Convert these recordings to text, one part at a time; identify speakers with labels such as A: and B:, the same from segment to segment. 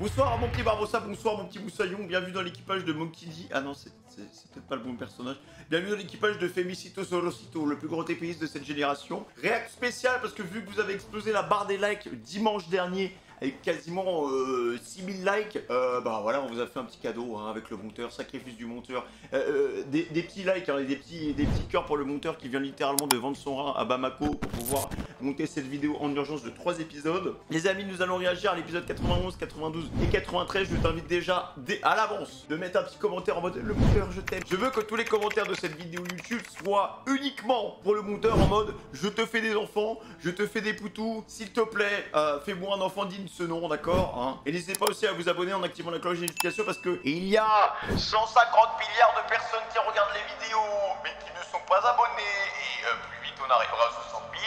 A: Bonsoir mon petit Barbossa, bonsoir mon petit Moussaillon, bienvenue dans l'équipage de Monkey D. Ah non, c'est peut-être pas le bon personnage. Bienvenue dans l'équipage de Femicito Sorosito, le plus grand épéiste de cette génération. Réact spécial parce que vu que vous avez explosé la barre des likes dimanche dernier, avec quasiment 6000 likes, bah voilà, on vous a fait un petit cadeau hein, avec le monteur, sacrifice du monteur, des petits likes, hein, des petits cœurs pour le monteur qui vient littéralement de vendre son rein à Bamako pour pouvoir monter cette vidéo en urgence de 3 épisodes. Les amis, nous allons réagir à l'épisode 91, 92 et 93. Je t'invite déjà à l'avance de mettre un petit commentaire en mode le monteur je t'aime. Je veux que tous les commentaires de cette vidéo YouTube soient uniquement pour le monteur en mode je te fais des enfants, je te fais des poutous, s'il te plaît, fais-moi un enfant digne ce nom, d'accord hein. Et n'hésitez pas aussi à vous abonner en activant la cloche de notification parce que il y a 150 milliards de personnes qui regardent les vidéos mais qui ne sont pas abonnés et plus vite on arrivera à 60 000,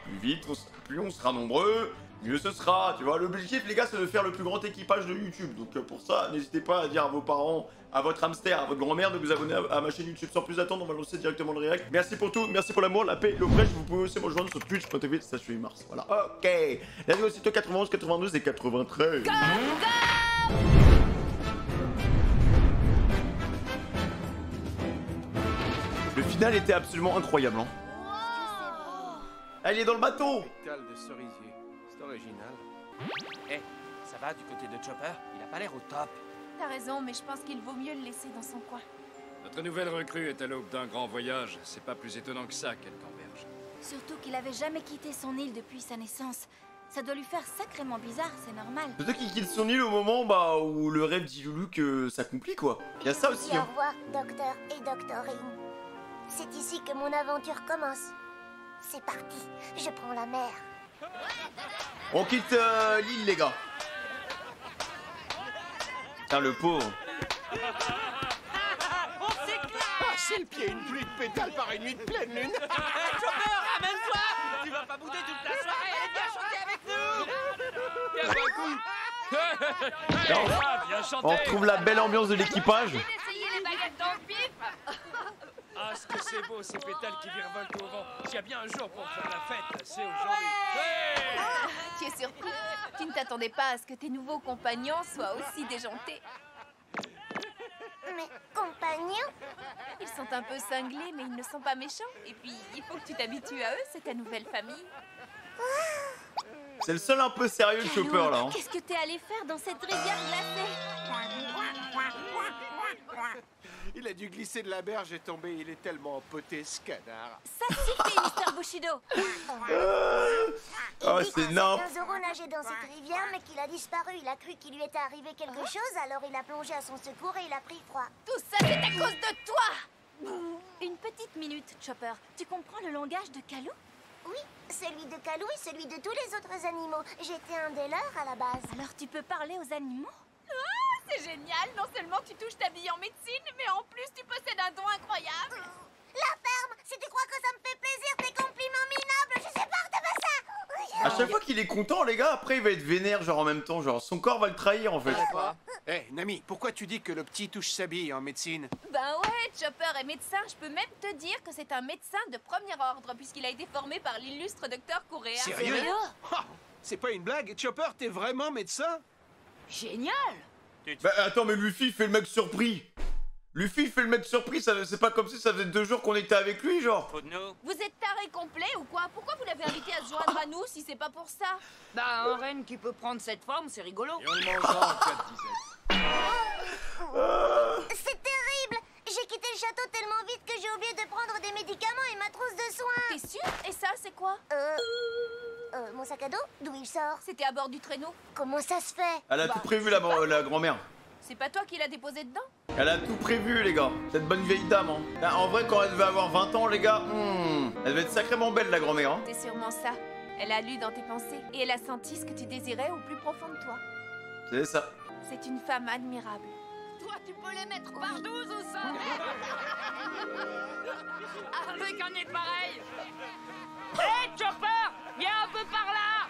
A: plus vite, plus on sera nombreux, mieux ce sera, tu vois. L'objectif les gars c'est de faire le plus grand équipage de YouTube, donc pour ça n'hésitez pas à dire à vos parents, à votre hamster, à votre grand-mère de vous abonner à ma chaîne YouTube. Sans plus attendre, on va lancer directement le réact. Merci pour tout, merci pour l'amour, la paix, le fraîche. Vous pouvez aussi me rejoindre sur twitch.tv/mars. Voilà, ok. La vidéo c'est 91, 92 et 93. Le final était absolument incroyable hein. Elle est dans le bateau.
B: Pétale de cerisier, c'est original. Eh, ça va du côté de Chopper? Il a pas l'air au top.
C: T'as raison, mais je pense qu'il vaut mieux le laisser dans son coin.
D: Notre nouvelle recrue est à l'aube d'un grand voyage. C'est pas plus étonnant que ça qu'elle camberge.
E: Surtout qu'il avait jamais quitté son île depuis sa naissance. Ça doit lui faire sacrément bizarre, c'est normal.
A: Peut-être qu'il quitte son île au moment bah, où le rêve d'Ilulu que s'accomplit quoi. Il y a ça aussi
F: Au
A: hein.
F: revoir, docteur et doctorine. C'est ici que mon aventure commence. C'est parti, je prends la mer.
A: On quitte l'île les gars. Putain le pauvre.
B: Passer le pied une pluie de pétales par une nuit de pleine lune.
G: Chopper, ramène-toi! Tu vas pas bouder toute la soirée et viens chanter avec nous!
D: Viens chanter.
A: On retrouve la belle ambiance de l'équipage.
C: Essayez les baguettes dans le pif.
D: Ah, ce que c'est beau, ces pétales qui virevoltent au vent. S'il y a bien un jour pour faire la fête, c'est aujourd'hui. Hey!
C: Tu es surpris? Tu ne t'attendais pas à ce que tes nouveaux compagnons soient aussi déjantés.
F: Mes compagnons?
C: Ils sont un peu cinglés, mais ils ne sont pas méchants. Et puis, il faut que tu t'habitues à eux, c'est ta nouvelle famille.
A: C'est le seul un peu sérieux de Chopper là hein.
E: Qu'est-ce que t'es allé faire dans cette rivière glacée?
B: Il a dû glisser de la berge et tomber. Il est tellement empoté, ce canard.
E: Ça suffit, Mr. Bushido.
A: Oh
F: Il dit
A: c'est
F: qu'un
A: nain.
F: certain Zoro nageait dans cette rivière, mais qu'il a disparu. Il a cru qu'il lui était arrivé quelque chose, alors il a plongé à son secours et il a pris froid.
C: Tout ça, c'est à cause de toi!
E: Une petite minute, Chopper. Tu comprends le langage de Kalou?
F: Oui, celui de Kalou et celui de tous les autres animaux. J'étais un des leurs à la base.
E: Alors tu peux parler aux animaux?
C: C'est génial, non seulement tu touches ta bille en médecine, mais en plus tu possèdes un don incroyable.
F: La ferme, si tu crois que ça me fait plaisir, tes compliments minables, je supporte pas ça.
A: À chaque fois qu'il est content les gars, après il va être vénère genre en même temps, genre son corps va le trahir en fait.
B: Eh, Nami, pourquoi tu dis que le petit touche sa bille en médecine?
C: Ben ouais, Chopper est médecin. Je peux même te dire que c'est un médecin de premier ordre, puisqu'il a été formé par l'illustre docteur Correa.
B: Sérieux? Ah, c'est pas une blague? Chopper, t'es vraiment médecin?
C: Génial!
A: Bah attends mais Luffy il fait le mec surpris. Luffy il fait le mec surpris, c'est pas comme si ça faisait 2 jours qu'on était avec lui genre.
C: Vous êtes taré complet ou quoi? Pourquoi vous l'avez invité à se joindre à nous si c'est pas pour ça?
G: Bah, un renne qui peut prendre cette forme, c'est rigolo.
D: Et on le mangera en 4 dizaines.
F: C'est terrible. J'ai quitté le château tellement vite que j'ai oublié de prendre des médicaments et ma trousse de soins.
C: T'es sûr? Et ça, c'est quoi?
F: Mon sac à dos? D'où il sort?
C: C'était à bord du traîneau.
F: Comment ça se fait?
A: Elle a tout prévu la grand-mère.
C: C'est pas toi qui l'as déposé dedans?
A: Elle a tout prévu les gars, cette bonne vieille dame hein. Là, en vrai quand elle devait avoir 20 ans les gars, elle devait être sacrément belle la grand-mère hein.
C: C'est sûrement ça. Elle a lu dans tes pensées et elle a senti ce que tu désirais au plus profond de toi.
A: C'est ça.
C: C'est une femme admirable.
G: Toi, tu peux les mettre par 12 ou ça? Avec un nez pareil. Hé, Chopper, viens un peu par là.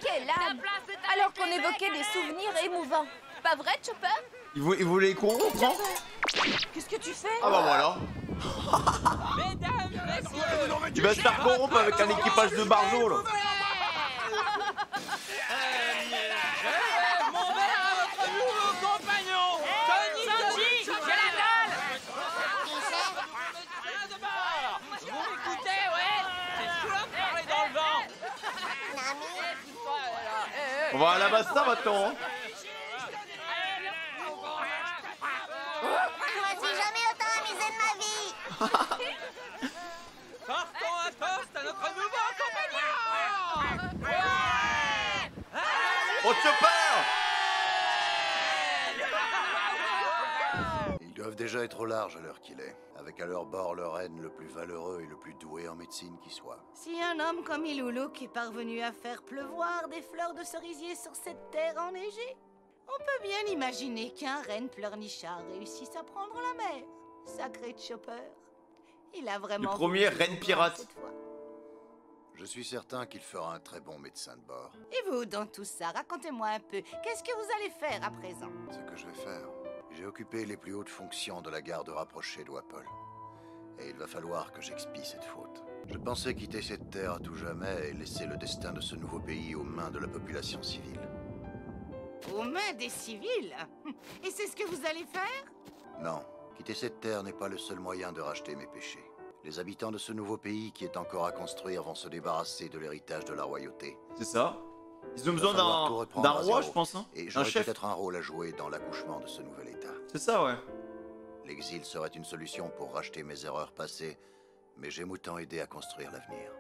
C: Quelle
G: Ta
C: âme!
G: place est avec
C: Alors qu'on
G: les
C: évoquait
G: mecs,
C: des
G: allez.
C: souvenirs émouvants. Pas vrai, Chopper?
A: Il voulait corrompre hein.
C: Qu'est-ce que tu fais?
A: Ah bah voilà.
G: Mesdames, messieurs,
A: Il va se faire corrompre avec un équipage de barjots là.
G: mon verre
A: On va à la Basta maintenant. Hein.
F: Je me suis jamais autant amusée de ma vie.
D: Partons un toast à notre nouveau compagnon.
A: Oh, Chopper!
H: Ils doivent déjà être au large à l'heure qu'il est, avec à leur bord le reine le plus valeureux et le plus doué en médecine qui soit.
I: Si un homme comme Iluluk est parvenu à faire pleuvoir des fleurs de cerisier sur cette terre enneigée, on peut bien imaginer qu'un reine pleurnichard réussisse à prendre la mer. Sacré Chopper. Il a vraiment...
A: Le premier
I: voulu
A: reine pirate.
I: cette fois.
H: Je suis certain qu'il fera un très bon médecin de bord.
I: Et vous, dans tout ça, racontez-moi un peu. Qu'est-ce que vous allez faire à présent?
H: Ce que je vais faire, j'ai occupé les plus hautes fonctions de la garde rapprochée de Wapol. Et il va falloir que j'expie cette faute. Je pensais quitter cette terre à tout jamais et laisser le destin de ce nouveau pays aux mains de la population civile.
I: Aux mains des civils? Et c'est ce que vous allez faire?
H: Non, quitter cette terre n'est pas le seul moyen de racheter mes péchés. Les habitants de ce nouveau pays qui est encore à construire vont se débarrasser de l'héritage de la royauté.
A: C'est ça. Ils ont
H: Il va
A: besoin
H: falloir tout
A: d'un
H: reprendre à
A: roi,
H: zéro.
A: je pense. Hein.
H: Et
A: Un
H: j'aurai
A: chef.
H: peut-être un rôle à jouer dans l'accouchement de ce nouvel état.
A: C'est ça, ouais.
H: L'exil serait une solution pour racheter mes erreurs passées, mais j'aime autant aider à construire l'avenir.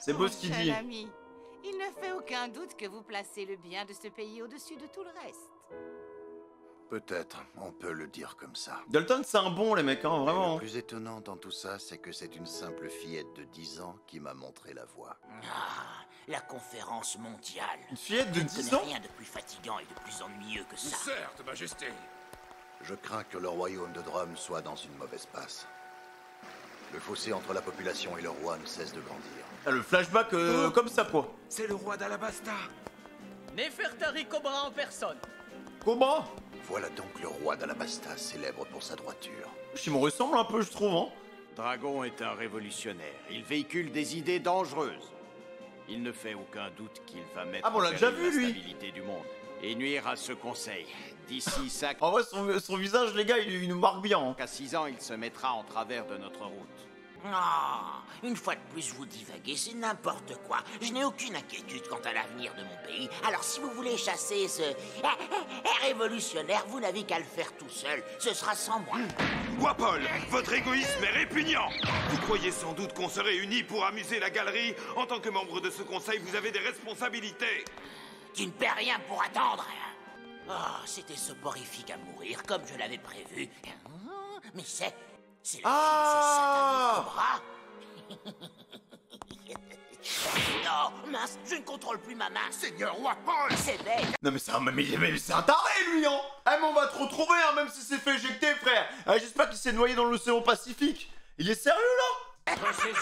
A: C'est beau ce qu'il
I: Mon
A: dit.
I: cher ami, il ne fait aucun doute que vous placez le bien de ce pays au-dessus de tout le reste.
H: Peut-être, on peut le dire comme ça.
A: Dalton, c'est un bon, les mecs, hein,
H: Et
A: vraiment.
H: le plus étonnant dans tout ça, c'est que c'est une simple fillette de 10 ans qui m'a montré la voie.
J: Ah, la conférence mondiale.
A: Une fillette de
J: Je ne
A: 10
J: connais
A: ans?
J: rien de plus fatigant et de plus ennuyeux que ça.
D: Certes, Majesté.
H: Je crains que le royaume de Drum soit dans une mauvaise passe. Le fossé entre la population et le roi ne cesse de grandir.
A: Ah, le flashback comme ça, quoi.
B: C'est le roi d'Alabasta.
K: Nefertari Cobra en personne.
A: Comment?
H: Voilà donc le roi d'Alabasta, célèbre pour sa droiture.
A: Il me ressemble un peu, je trouve, hein.
L: Dragon est un révolutionnaire. Il véhicule des idées dangereuses. Il ne fait aucun doute qu'il va mettre
A: Ah bon, on l'a
L: en
A: déjà
L: péril
A: vu,
L: la
A: lui.
L: stabilité du monde et nuire à ce conseil. D'ici 5
A: En vrai, son visage, les gars, il nous marque bien. Hein.
L: à 6 ans, il se mettra en travers de notre route.
J: Ah, une fois de plus, vous divaguez, c'est n'importe quoi. Je n'ai aucune inquiétude quant à l'avenir de mon pays. Alors, si vous voulez chasser ce révolutionnaire, vous n'avez qu'à le faire tout seul. Ce sera sans moi.
M: Wapol, votre égoïsme est répugnant. Vous croyez sans doute qu'on se réunit pour amuser la galerie. En tant que membre de ce conseil, vous avez des responsabilités.
J: Tu ne perds rien pour attendre. Oh, c'était soporifique à mourir, comme je l'avais prévu. Mais c'est le
A: Ah
J: fils de ce satané cobra. Non, mince, je ne contrôle plus ma main.
M: Seigneur Wapol!
J: C'est bête.
A: Non mais c'est un taré, lui, hein. Ah, mais on va te retrouver, hein, même si c'est fait éjecter, frère. Ah, j'espère qu'il s'est noyé dans l'océan Pacifique. Il est sérieux, là?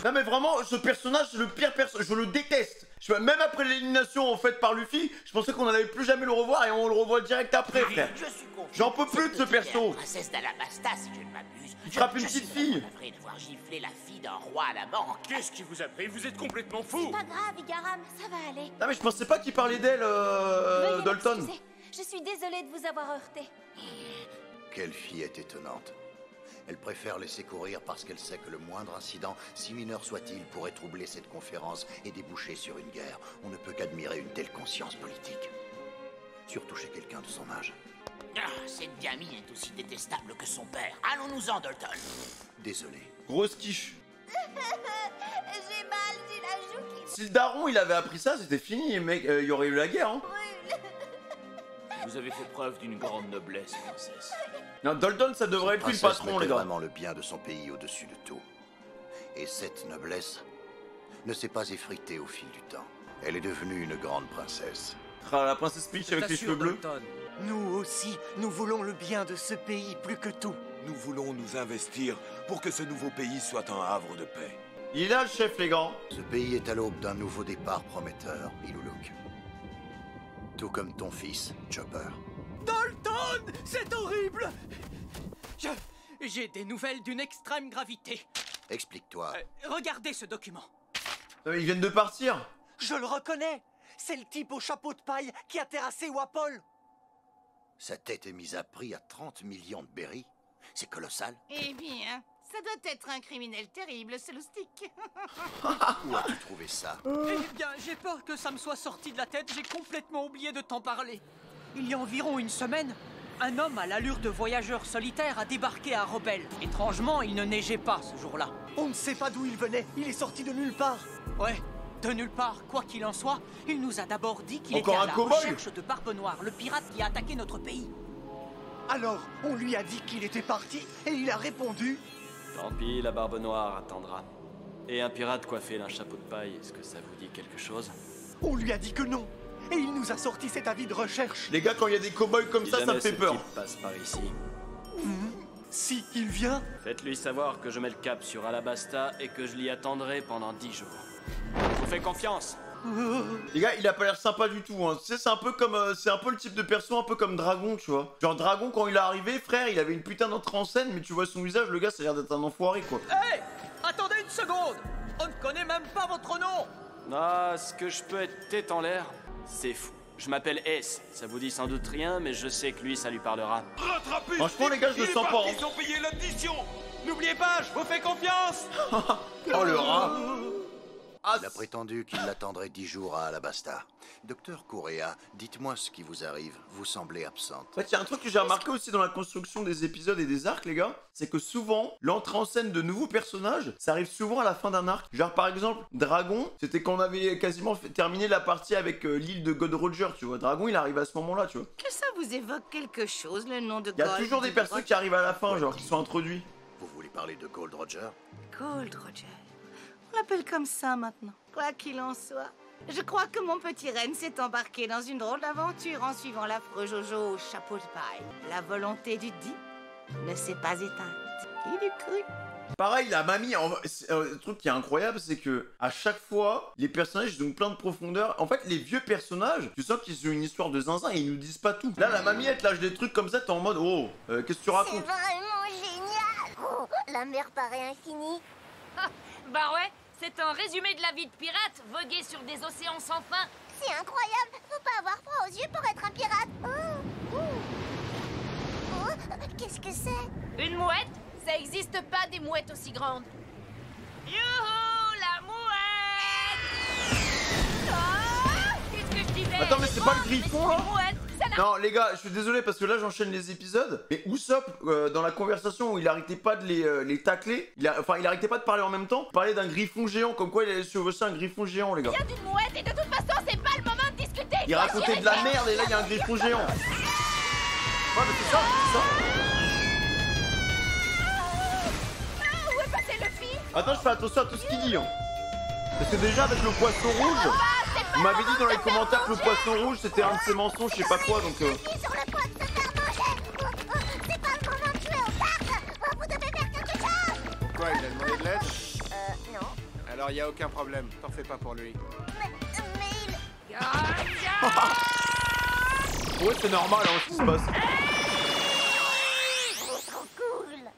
A: Non mais vraiment, ce personnage, c'est le pire personnage, je le déteste. Même après l'élimination en fait par Luffy, je pensais qu'on n'allait plus jamais le revoir et on le revoit direct après, frère.
J: Je suis confus.
A: J'en peux plus de ce perso.
J: Princesse d'Alabasta, si je ne m'abuse.
A: Il frappe une petite fille.
J: Je suis d'avoir giflé la fille d'un roi à la banque.
D: Qu'est-ce qui vous a pris? Vous êtes complètement fou.
E: C'est pas grave, Igaram, ça va aller.
A: Non mais je pensais pas qu'il parlait d'elle,
E: Veuillez
A: Dalton.
E: m'excuser. Je suis désolée de vous avoir heurté.
H: Quelle fillette étonnante. Elle préfère laisser courir parce qu'elle sait que le moindre incident, si mineur soit-il, pourrait troubler cette conférence et déboucher sur une guerre. On ne peut qu'admirer une telle conscience politique. Surtout chez quelqu'un de son âge.
J: Ah, cette gamine est aussi détestable que son père. Allons-nous-en, Dalton.
H: Désolé.
A: Grosse quiche.
E: J'ai mal, j'ai la joue qui
A: Si le daron il avait appris ça, c'était fini, mec. Il y aurait eu la guerre, hein.
E: brûle.
B: Vous avez fait preuve d'une grande noblesse, princesse.
A: Non, Dalton, ça devrait être lui le
H: Princesse
A: patron, les
H: mettait
A: gars.
H: vraiment le bien de son pays au-dessus de tout. Et cette noblesse ne s'est pas effritée au fil du temps. Elle est devenue une grande princesse.
A: Ah, la princesse Peach avec les cheveux bleus.
K: Nous aussi, nous voulons le bien de ce pays plus que tout.
M: Nous voulons nous investir pour que ce nouveau pays soit un havre de paix.
A: Il est là, le chef, les gars.
H: Ce pays est à l'aube d'un nouveau départ prometteur, Iluluk. Tout comme ton fils, Chopper.
K: Dalton, c'est horrible. J'ai des nouvelles d'une extrême gravité.
H: Explique-toi.
K: Regardez ce document.
A: Non, mais ils viennent de partir.
K: Je le reconnais. C'est le type au chapeau de paille qui a terrassé Wapol.
H: Sa tête est mise à prix à 30 millions de berries. C'est colossal.
I: Eh bien, Ça doit être un criminel terrible, ce loustic.
H: Où as-tu trouvé ça?
K: Eh bien, j'ai peur que ça me soit sorti de la tête, j'ai complètement oublié de t'en parler. Il y a environ une semaine, un homme à l'allure de voyageur solitaire a débarqué à Rebel. Étrangement, il ne neigeait pas ce jour-là.
N: On ne sait pas d'où il venait, il est sorti de nulle part.
K: Ouais, de nulle part. Quoi qu'il en soit, il nous a d'abord dit qu'il était
A: Encore
K: à
A: un
K: la
A: cow-boy
K: recherche de Barbe Noire, le pirate qui a attaqué notre pays.
N: Alors, on lui a dit qu'il était parti et il a répondu...
O: Tant pis, la Barbe Noire attendra. Et un pirate coiffé d'un chapeau de paille, est-ce que ça vous dit quelque chose?
N: On lui a dit que non. Et il nous a sorti cet avis de recherche.
A: Les gars, quand il y a des cow-boys comme ça me fait peur.
O: Si passe par ici,
N: Si il vient...
O: faites-lui savoir que je mets le cap sur Alabasta et que je l'y attendrai pendant 10 jours. Je vous fais confiance.
A: Les gars, il a pas l'air sympa du tout, hein. Tu sais, c'est un peu comme... c'est un peu le type de perso, un peu comme Dragon, tu vois. Genre, Dragon, quand il est arrivé, frère, il avait une putain d'entrée en scène, mais tu vois son visage, le gars, ça a l'air d'être un enfoiré, quoi.
K: Hé, attendez une seconde. On ne connaît même pas votre nom.
O: Ah, ce que je peux être tête en l'air, c'est fou. Je m'appelle S, ça vous dit sans doute rien, mais je sais que lui, ça lui parlera.
M: Rattrapez.
A: Franchement, les gars, je le sens pas, hein.
M: Ils ont payé l'addition.
K: N'oubliez pas, je vous fais confiance.
A: Oh, le rat.
H: Il a prétendu qu'il l'attendrait 10 jours à Alabasta. Docteur Correa, dites-moi ce qui vous arrive. Vous semblez absente.
A: En fait, il y a un truc que j'ai remarqué aussi dans la construction des épisodes et des arcs, les gars, c'est que souvent, l'entrée en scène de nouveaux personnages, ça arrive souvent à la fin d'un arc. Genre, par exemple, Dragon, c'était quand on avait quasiment terminé la partie avec l'île de God Roger, tu vois. Dragon, il arrive à ce moment-là, tu vois.
I: Que ça vous évoque quelque chose, le nom de
A: Il y a toujours des personnes qui arrivent à la fin, genre, qui sont introduits.
H: Vous voulez parler de Gold Roger?
I: Gold Roger. On l'appelle comme ça maintenant. Quoi qu'il en soit, je crois que mon petit Ren s'est embarqué dans une drôle d'aventure en suivant l'affreux Jojo au chapeau de paille. La volonté du dit ne s'est pas éteinte. Qui l'eût cru?
A: Pareil, la mamie, le truc qui est incroyable, c'est que à chaque fois, les personnages ils ont plein de profondeur. En fait, les vieux personnages, tu sens qu'ils ont une histoire de zinzin et ils nous disent pas tout. Là, la mamie, elle te lâche des trucs comme ça, t'es en mode, oh, qu'est-ce que tu racontes?
F: C'est vraiment génial. Oh, la mer paraît infinie.
G: Bah ouais, c'est un résumé de la vie de pirate, voguer sur des océans sans fin.
F: C'est incroyable. Faut pas avoir froid aux yeux pour être un pirate. Qu'est-ce que c'est?
G: Une mouette?
C: Ça existe pas des mouettes aussi grandes.
G: Youhou, la mouette! Qu'est-ce que je disais?
A: Attends, mais c'est pas le griffon, là?
G: Ça n'a-
A: Non, les gars, je suis désolé parce que là, j'enchaîne les épisodes. Mais Usopp, dans la conversation où il arrêtait pas de les tacler, il arrêtait pas de parler en même temps, il parlait d'un griffon géant, comme quoi il allait chevaucher un griffon géant, les gars.
C: Il y a d'une mouette et de toute façon, c'est pas le moment de discuter.
A: Il racontait de la merde et là, il y a un griffon géant. Ouais, mais c'est ça, c'est ça.
C: Où est passé le fil?
A: Attends, je fais attention à tout ce qu'il dit, hein. Parce que déjà, avec le poisson rouge, vous m'avez dit dans les commentaires que le poisson rouge, c'était un de ses mensonges, je sais pas quoi, donc...
F: Sur le point de se faire manger. C'est pas le moment de jouer aux cartes. Vous devez faire quelque chose.
B: Pourquoi il a demandé de l'aide?
F: Non.
B: Alors y a aucun problème, t'en fais pas pour lui.
F: Mais il...
A: Ouais, c'est normal, hein, ce qui se passe.
F: Trop cool.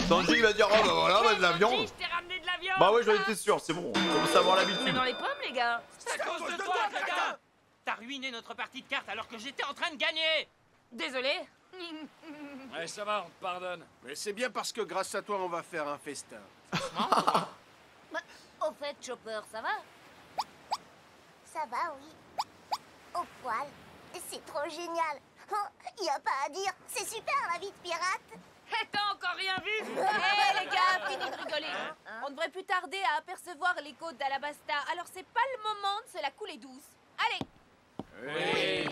A: Sanji, il va dire, oh bah voilà, bah, de la viande.
G: Je t'ai ramené de la viande.
A: Bah ouais, j'en étais sûr, c'est bon, on commence à avoir
G: On est
A: l'habitude.
G: dans les pommes, les gars.
K: C'est à cause de toi, Gaga. T'as ruiné notre partie de cartes alors que j'étais en train de gagner.
G: Désolé.
D: Ouais, ça va, on te pardonne.
B: Mais c'est bien parce que grâce à toi, on va faire un festin.
G: Au fait, Chopper, ça va?
F: Ça va, oui. Au poil. C'est trop génial. Y a pas à dire. C'est super la vie de pirate.
G: Et t'as encore rien vu?
C: Hé les gars, fini de rigoler. On devrait plus tarder à apercevoir les côtes d'Alabasta, alors c'est pas le moment de se la couler douce. Allez.
G: Oui.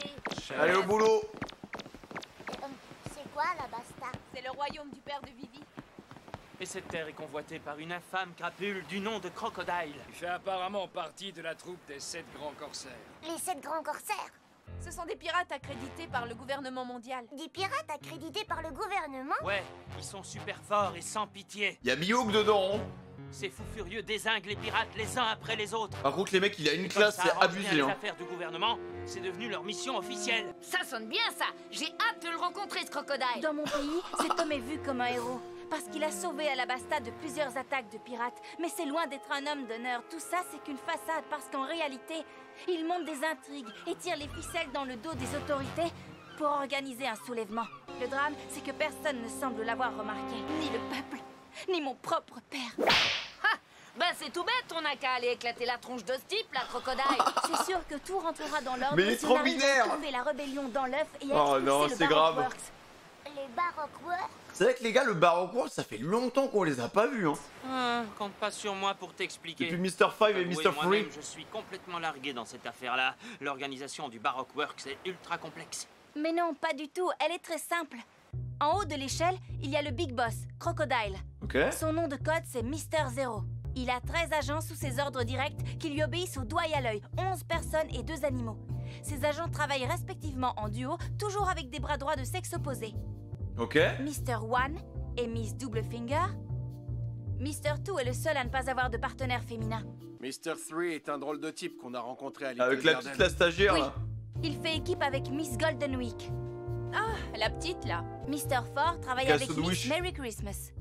A: Allez au boulot.
F: C'est quoi Alabasta?
C: C'est le royaume du père de Vivi.
K: Et cette terre est convoitée par une infâme crapule du nom de Crocodile.
D: Il fait apparemment partie de la troupe des 7 grands corsaires.
F: Les 7 grands corsaires.
C: Ce sont des pirates accrédités par le gouvernement mondial.
F: Des pirates accrédités par le gouvernement?
K: Ouais, ils sont super forts et sans pitié.
A: Y'a Mihawk dedans, hein.
K: Ces fous furieux dézinguent les pirates les uns après les autres.
A: Par contre, les mecs, il a une
K: Et
A: classe,
K: comme ça
A: c'est
K: arrange bien
A: abusé,
K: les
A: hein.
K: affaires du gouvernement, c'est devenu leur mission officielle.
G: Ça sonne bien, ça. J'ai hâte de le rencontrer, ce crocodile.
E: Dans mon pays, cet homme est vu comme un héros. Parce qu'il a sauvé Alabasta de plusieurs attaques de pirates. Mais c'est loin d'être un homme d'honneur. Tout ça, c'est qu'une façade. Parce qu'en réalité, il monte des intrigues et tire les ficelles dans le dos des autorités pour organiser un soulèvement. Le drame, c'est que personne ne semble l'avoir remarqué. Ni le peuple, ni mon propre père.
G: Ben c'est tout bête, on n'a qu'à aller éclater la tronche de ce type, la crocodile.
E: C'est sûr que tout rentrera dans l'ordre.
A: Mais il est
E: si
A: trop
E: on arrive
A: binaire.
E: à trouver la rébellion dans l'œuf et
A: Oh
E: expulser
A: non,
E: le
A: c'est
E: Baroque
A: grave.
E: Works.
F: Les Baroque Works?
A: C'est vrai que les gars, le Baroque Works, ça fait longtemps qu'on les a pas vus, hein.
O: Compte pas sur moi pour t'expliquer.
A: Depuis Mr. 5 et
O: Avouez,
A: Mr. 3.
O: moi-même, je suis complètement largué dans cette affaire-là. L'organisation du Baroque Works est ultra complexe.
E: Mais non, pas du tout. Elle est très simple. En haut de l'échelle, il y a le Big Boss, Crocodile.
A: Ok.
E: Son nom de code, c'est Mr. Zero. Il a 13 agents sous ses ordres directs qui lui obéissent au doigt et à l'œil, 11 personnes et 2 animaux. Ces agents travaillent respectivement en duo, toujours avec des bras droits de sexe opposé.
A: Ok.
E: Mr. One et Miss Double Finger. Mr. Two est le seul à ne pas avoir de partenaire féminin.
B: Mr. 3 est un drôle de type qu'on a rencontré à Little
A: Avec la
B: Garden.
A: petite, la stagiaire,
E: Oui.
A: là.
E: Il fait équipe avec Miss Golden Week.
C: Ah, la petite, là.
E: Mr. Four travaille
A: Castle
E: avec Miss
A: Wish.
E: Merry Christmas.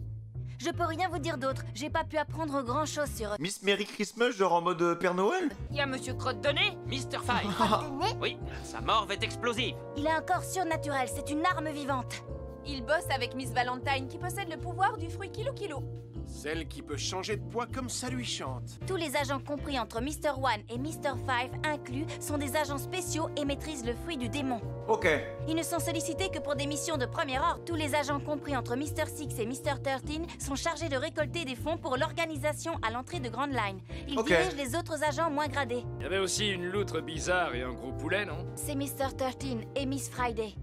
E: Je peux rien vous dire d'autre, j'ai pas pu apprendre grand-chose sur eux.
A: Miss Merry Christmas, genre en mode Père Noël.
G: Il y a Monsieur Crotte de Nez.
O: Mr. 5. Oui, sa morve est explosive.
E: Il a un corps surnaturel, c'est une arme vivante.
C: Il bosse avec Miss Valentine qui possède le pouvoir du fruit Kilo.
B: Celle qui peut changer de poids comme ça lui chante.
E: Tous les agents compris entre Mr. One et Mr. 5 inclus sont des agents spéciaux et maîtrisent le fruit du démon.
A: Ok.
E: Ils ne sont sollicités que pour des missions de premier ordre. Tous les agents compris entre Mr. 6 et Mr. 13 sont chargés de récolter des fonds pour l'organisation à l'entrée de Grand Line. Ils
A: Ok.
E: dirigent les autres agents moins gradés.
D: Il y avait aussi une loutre bizarre et un gros poulet, non?
E: C'est Mr. 13 et Miss Friday.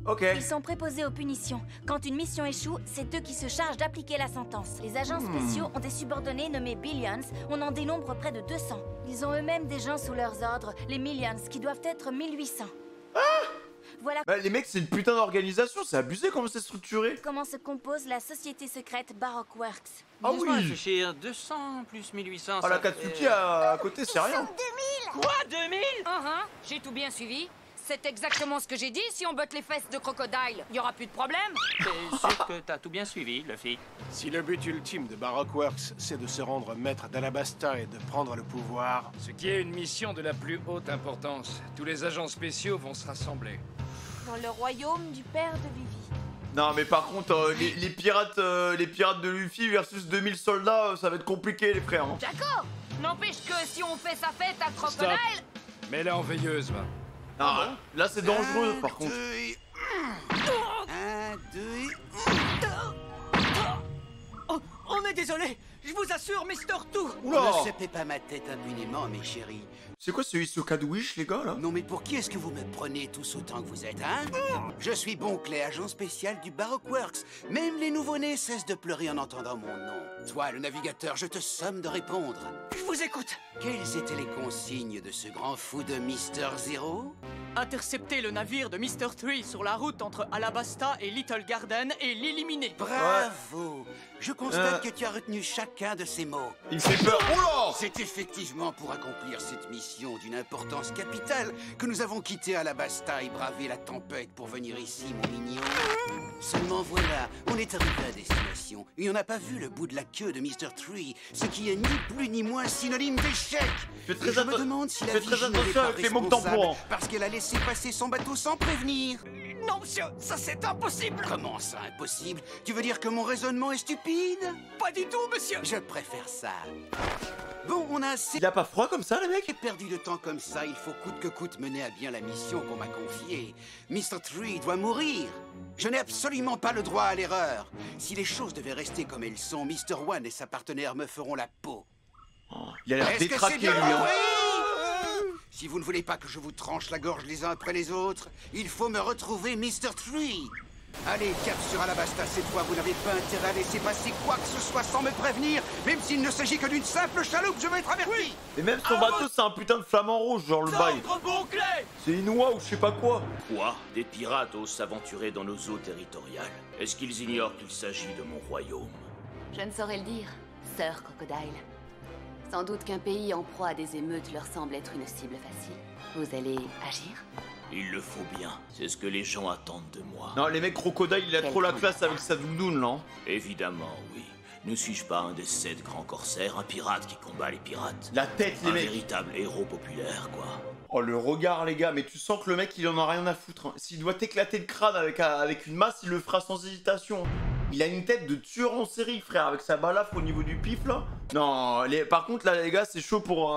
A: Ok.
E: Ils sont préposés aux punitions. Quand une mission échoue, c'est eux qui se chargent d'appliquer la sentence. Les agents spéciaux ont des subordonnés nommés Billions. On en dénombre près de 200. Ils ont eux-mêmes des gens sous leurs ordres, les Millions, qui doivent être 1800. Voilà
A: Bah, les mecs, c'est une putain d'organisation, c'est abusé comment c'est structuré.
E: comment se compose la société secrète Baroque Works.
A: Ah
O: Laisse-moi
A: oui.
O: réfléchir, 200 plus 1800.
A: Ah, la
O: ça
A: Katsuki
O: fait-
A: à côté, c'est rien.
G: Quoi, 2000? J'ai tout bien suivi. C'est exactement ce que j'ai dit. Si on botte les fesses de crocodile, il y aura plus de problème.
O: T'es sûr que t'as tout bien suivi, Luffy?
B: Si le but ultime de Baroque Works, c'est de se rendre maître d'Alabasta et de prendre le pouvoir...
D: Ce qui est une mission de la plus haute importance. Tous les agents spéciaux vont se rassembler.
C: Dans le royaume du père de Vivi.
A: Non, mais par contre, les pirates de Luffy versus 2000 soldats, ça va être compliqué, les frères. Hein.
G: D'accord. N'empêche que si on fait sa fête à crocodile...
D: Mets-la en veilleuse, va.
A: Ah, là, c'est dangereux, par contre.
K: Oh, on est désolé. Je vous assure, Mr. Two.
A: Oula.
J: Ne secez pas ma tête impunément, mes chéris.
A: C'est quoi ce Hisoka de Wish, les gars, là?
J: Non mais pour qui est-ce que vous me prenez tous autant que vous êtes, hein? Je suis Bonclay, agent spécial du Baroque Works. Même les nouveau-nés cessent de pleurer en entendant mon nom. Toi, le navigateur, je te somme de répondre.
K: Je vous écoute.
J: Quelles étaient les consignes de ce grand fou de Mr. Zero?
K: Intercepter le navire de Mr. 3 sur la route entre Alabasta et Little Garden et l'éliminer.
J: Bravo! Je constate que tu as retenu chacun de ces mots.
A: Il fait peur. Oula!
J: C'est effectivement pour accomplir cette mission d'une importance capitale que nous avons quitté Alabasta et bravé la tempête pour venir ici, mon mignon. Seulement voilà, on est arrivé à destination et on n'a pas vu le bout de la queue de Mr. 3, ce qui est ni plus ni moins synonyme d'échec.
A: Fais très
J: Et je me demande si la
A: fais très
J: Vigie n'est
A: attention
J: pas
A: avec les mots que t'en
J: responsable
A: prends.
J: parce qu'elle a laissé passer son bateau sans prévenir.
K: Non, monsieur, ça c'est impossible.
J: Comment ça, impossible? Tu veux dire que mon raisonnement est stupide?
K: Pas du tout, monsieur.
J: Je préfère ça. Bon, on a assez...
A: Il a pas froid comme ça, les mecs?
J: perdu de temps comme ça, il faut coûte que coûte mener à bien la mission qu'on m'a confiée. Mr. 3 doit mourir. Je n'ai absolument pas le droit à l'erreur. Si les choses devaient rester comme elles sont, Mr. One et sa partenaire me feront la peau.
A: Il a l'air
J: Est-ce que c'est
A: détraqué,
J: bien
A: lui. Hein.
J: compris? Si vous ne voulez pas que je vous tranche la gorge les uns après les autres, il faut me retrouver Mr. 3. Allez, cap sur Alabasta, cette fois, vous n'avez pas intérêt à laisser passer quoi que ce soit sans me prévenir, même s'il ne s'agit que d'une simple chaloupe, je vais être averti.
A: Et même son bateau, c'est un putain de flamant rouge, genre le bail. C'est Inuit ou je sais pas quoi.
P: Quoi? Des pirates osent s'aventurer dans nos eaux territoriales. Est-ce qu'ils ignorent qu'il s'agit de mon royaume?
Q: Je ne saurais le dire, Sir Crocodile. Sans doute qu'un pays en proie à des émeutes leur semble être une cible facile. Vous allez agir?
P: Il le faut bien. C'est ce que les gens attendent de moi.
A: Non, les mecs, Crocodile, il a trop la classe avec sa doudoune, là.
P: Évidemment, oui. Ne suis-je pas un des 7 grands corsaires, un pirate qui combat les pirates?
A: La tête, les mecs.
P: Un véritable héros populaire, quoi.
A: Oh, le regard, les gars, mais tu sens que le mec, il en a rien à foutre. Hein. S'il doit t'éclater le crâne avec une masse, il le fera sans hésitation. Il a une tête de tueur en série, frère, avec sa balafre au niveau du pif, là. Non, par contre, là, les gars, c'est chaud pour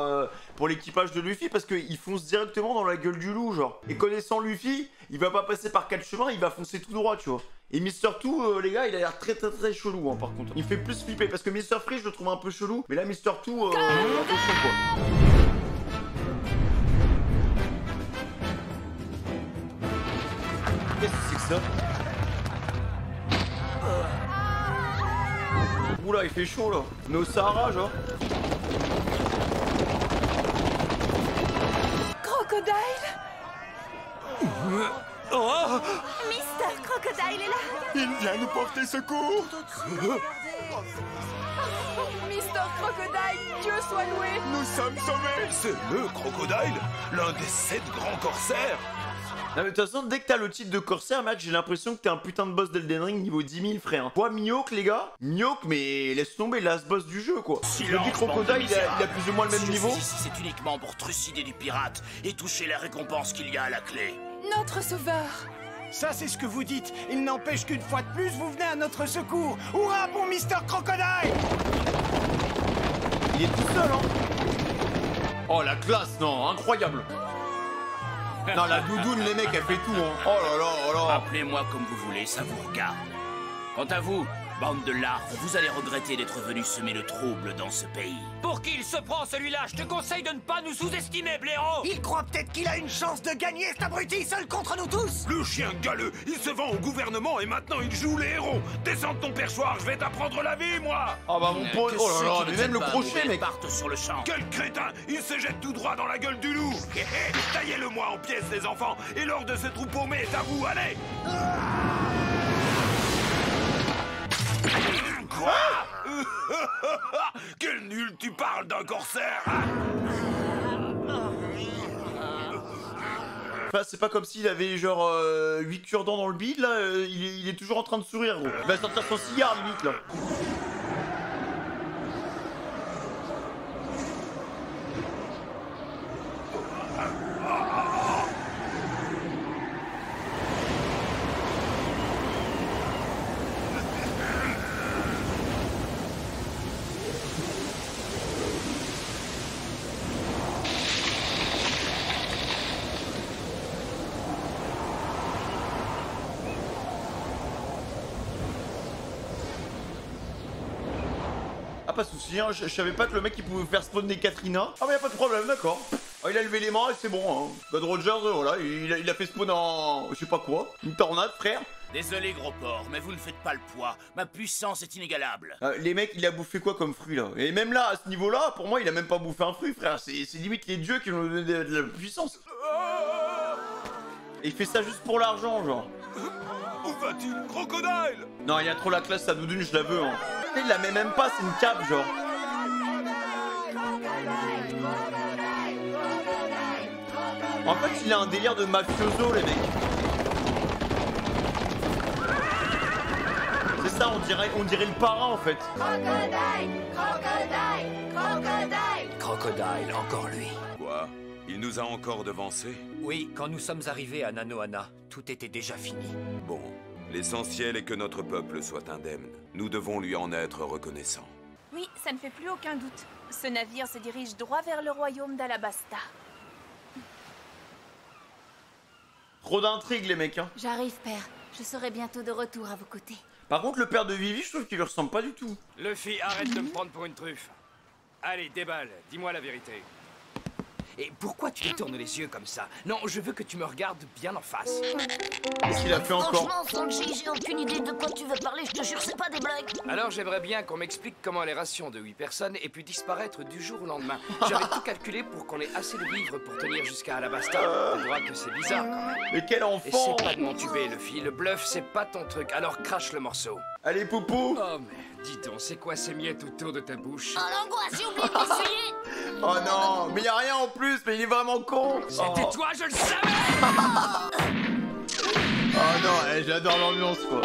A: l'équipage de Luffy, parce qu'il fonce directement dans la gueule du loup, genre. Et connaissant Luffy, il va pas passer par 4 chemins, il va foncer tout droit, tu vois. Et Mr. Two, les gars, il a l'air très chelou, hein, par contre. Il me fait plus flipper, parce que Mr. Free, je le trouve un peu chelou, mais là, Mr. Two, attention, quoi. Qu'est-ce que c'est que ça? Oula, il fait chaud là. On est au Sahara, genre.
C: Crocodile!
N: Oh,
C: Mister Crocodile est là!
N: il vient nous porter secours.
C: Mister Crocodile, Dieu soit loué!
N: Nous sommes sauvés.
M: C'est le Crocodile, l'un des 7 grands corsaires.
A: Non mais de toute façon, dès que t'as le titre de corsaire, mec, j'ai l'impression que t'es un putain de boss d'Elden Ring niveau 10 000, frère. Toi, Mihawk, les gars, Mihawk, mais laisse tomber, là, ce boss du jeu, quoi. Le dit Crocodile, il a plus ou moins le même niveau.
P: Si c'est uniquement pour trucider du pirate et toucher la récompense qu'il y a à la clé.
C: Notre sauveur!
N: Ça, c'est ce que vous dites. Il n'empêche qu'une fois de plus, vous venez à notre secours. Hurrah pour Mr. Crocodile.
A: Il est tout seul, hein. Oh, la classe, non, incroyable. Non, la doudoune, les mecs, elle fait tout, hein. Oh là là, oh là.
P: Appelez-moi comme vous voulez, ça vous regarde. Quant à vous, bande de larves, vous allez regretter d'être venus semer le trouble dans ce pays.
D: Pour qui il se prend celui-là? Je te conseille de ne pas nous sous-estimer, blaireau!
N: Il croit peut-être qu'il a une chance de gagner, cet abruti, seul contre nous tous.
M: Le chien galeux, il se vend au gouvernement et maintenant il joue les héros. Descends de ton perchoir, je vais t'apprendre la vie, moi.
A: Ah bah mon pote, oh là là, mais même le crochet, mec.
P: Partent sur le champ.
M: Quel crétin, il se jette tout droit dans la gueule du loup. Taillez-le-moi en pièces, les enfants, et l'ordre de ce troupeau paumé est à vous, allez. Quoi? Quel nul, tu parles d'un corsaire, hein?
A: Enfin, c'est pas comme s'il avait genre 8 cure-dents dans le bide, là, il est toujours en train de sourire, gros. Il va sortir son cigare, limite, là. Pas de soucis, hein. Je savais pas que le mec il pouvait faire spawn des Katrina. Ah mais y a pas de problème, d'accord. Ah, il a levé les mains et c'est bon, hein. God Rogers, voilà, il a fait spawn en... je sais pas quoi, une tornade, frère.
P: Désolé gros porc, mais vous ne faites pas le poids. Ma puissance est inégalable.
A: Les mecs, il a bouffé quoi comme fruit là? Et même là, à ce niveau-là, pour moi, il a même pas bouffé un fruit, frère. C'est limite les dieux qui lui ont donné de la puissance. Et il fait ça juste pour l'argent, genre.
M: Où va-t-il, Crocodile?
A: Non, il y a trop la classe, sa doudoune, je la veux, hein. Il la met même pas, c'est une cape, genre. En fait, il a un délire de mafioso, les mecs. C'est ça, on dirait le parrain, en fait.
F: Crocodile, crocodile, crocodile.
D: Crocodile, encore lui.
M: Quoi? Il nous a encore devancés?
D: Oui, quand nous sommes arrivés à Nanohana, tout était déjà fini.
M: Bon, l'essentiel est que notre peuple soit indemne. Nous devons lui en être reconnaissants.
C: Oui, ça ne fait plus aucun doute. Ce navire se dirige droit vers le royaume d'Alabasta.
A: Trop d'intrigues, les mecs, hein.
E: J'arrive, père. Je serai bientôt de retour à vos côtés.
A: Par contre, le père de Vivi, je trouve qu'il lui ressemble pas du tout.
D: Luffy, arrête de me prendre pour une truffe. Allez, déballe, dis-moi la vérité. Et pourquoi tu détournes les yeux comme ça? Non, je veux que tu me regardes bien en face.
A: Qu'est-ce qu'il a fait encore?
F: Franchement, Sanji, j'ai aucune idée de quoi tu veux parler, je te jure, c'est pas des blagues.
D: Alors j'aimerais bien qu'on m'explique comment les rations de 8 personnes aient pu disparaître du jour au lendemain. J'avais tout calculé pour qu'on ait assez de vivres pour tenir jusqu'à Alabasta. On voit que c'est bizarre quand même.
A: Mais quel enfant!
D: Et c'est pas de m'entuber, Luffy. Le bluff, c'est pas ton truc. Alors crache le morceau.
A: Allez, Poupou!
D: Oh, mais dis donc, c'est quoi ces miettes autour de ta bouche?
F: Oh l'angoisse, j'ai oublié de m'essuyer.
A: Oh non, mais y a rien en plus, mais il est vraiment con!
D: C'était toi, je le savais!
A: Oh non, j'adore l'ambiance, quoi.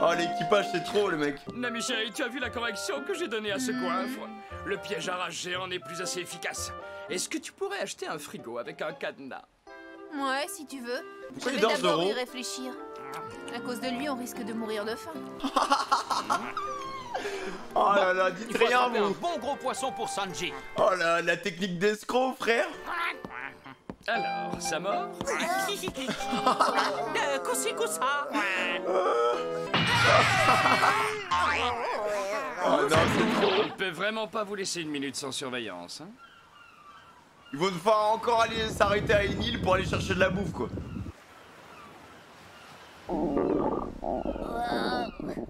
A: Oh, l'équipage, c'est trop, les mecs.
D: Nami chérie, tu as vu la correction que j'ai donnée à ce coiffre? Le piège à rage géant n'est plus assez efficace. Est-ce que tu pourrais acheter un frigo avec un cadenas?
C: Ouais, si tu veux.
A: Pourquoi
C: Je
A: il
C: vais
A: danse
C: d'abord
A: d'euros
C: y réfléchir. À cause de lui, on risque de mourir de faim.
A: Oh là là, dites rien,
O: un
A: vous.
O: bon gros poisson pour Sanji.
A: Oh là, la technique d'escroc, frère.
D: Alors, ça mord?
K: Coussi coussa.
A: Oh non, c'est trop.
D: On ne peut vraiment pas vous laisser une minute sans surveillance, hein?
A: Il va nous falloir encore aller s'arrêter à une île pour aller chercher de la bouffe, quoi.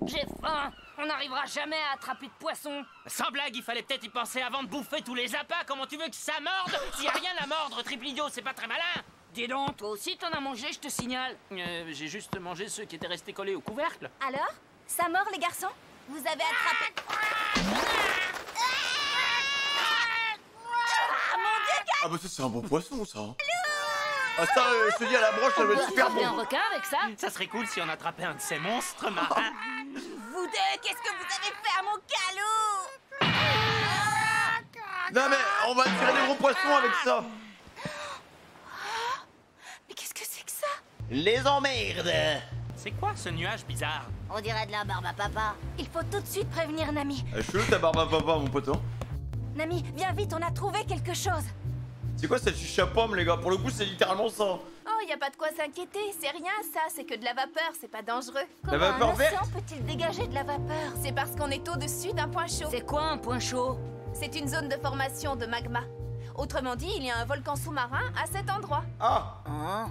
G: J'ai faim. On n'arrivera jamais à attraper de poisson.
J: Sans blague, il fallait peut-être y penser avant de bouffer tous les appâts. Comment tu veux que ça morde? S'il y a rien à mordre, triple idiot, c'est pas très malin.
G: Dis donc, toi aussi t'en as mangé, je te signale.
O: J'ai juste mangé ceux qui étaient restés collés au couvercle.
E: Alors? Ça mord, les garçons? Vous avez attrapé...
A: Ah bah ça, c'est un bon poisson, ça. Ah ça, je te dis, à la broche, ça doit être super
G: Un
A: bon.
G: requin avec ça?
J: Ça serait cool si on attrapait un de ces monstres marins.
C: Vous deux, qu'est-ce que vous avez fait à mon calot?
A: Non mais, on va tirer des gros poissons avec ça.
C: Mais qu'est-ce que c'est que ça?
A: Les emmerdes.
J: C'est quoi ce nuage bizarre?
F: On dirait de la barbe à papa.
E: Il faut tout de suite prévenir Nami.
A: Chelou ta barbe à papa, mon pote.
E: Nami, viens vite, on a trouvé quelque chose.
A: C'est quoi cette chicha pomme, les gars? Pour le coup, c'est littéralement ça.
C: Oh, y a pas de quoi s'inquiéter, c'est rien ça, c'est que de la vapeur, c'est pas dangereux.
A: La vapeur
E: un océan
A: verte?
E: peut-il dégager de la vapeur?
C: C'est parce qu'on est au-dessus d'un point chaud.
G: C'est quoi un point chaud?
C: C'est une zone de formation de magma. Autrement dit, il y a un volcan sous-marin à cet endroit.
A: Ah.
F: Un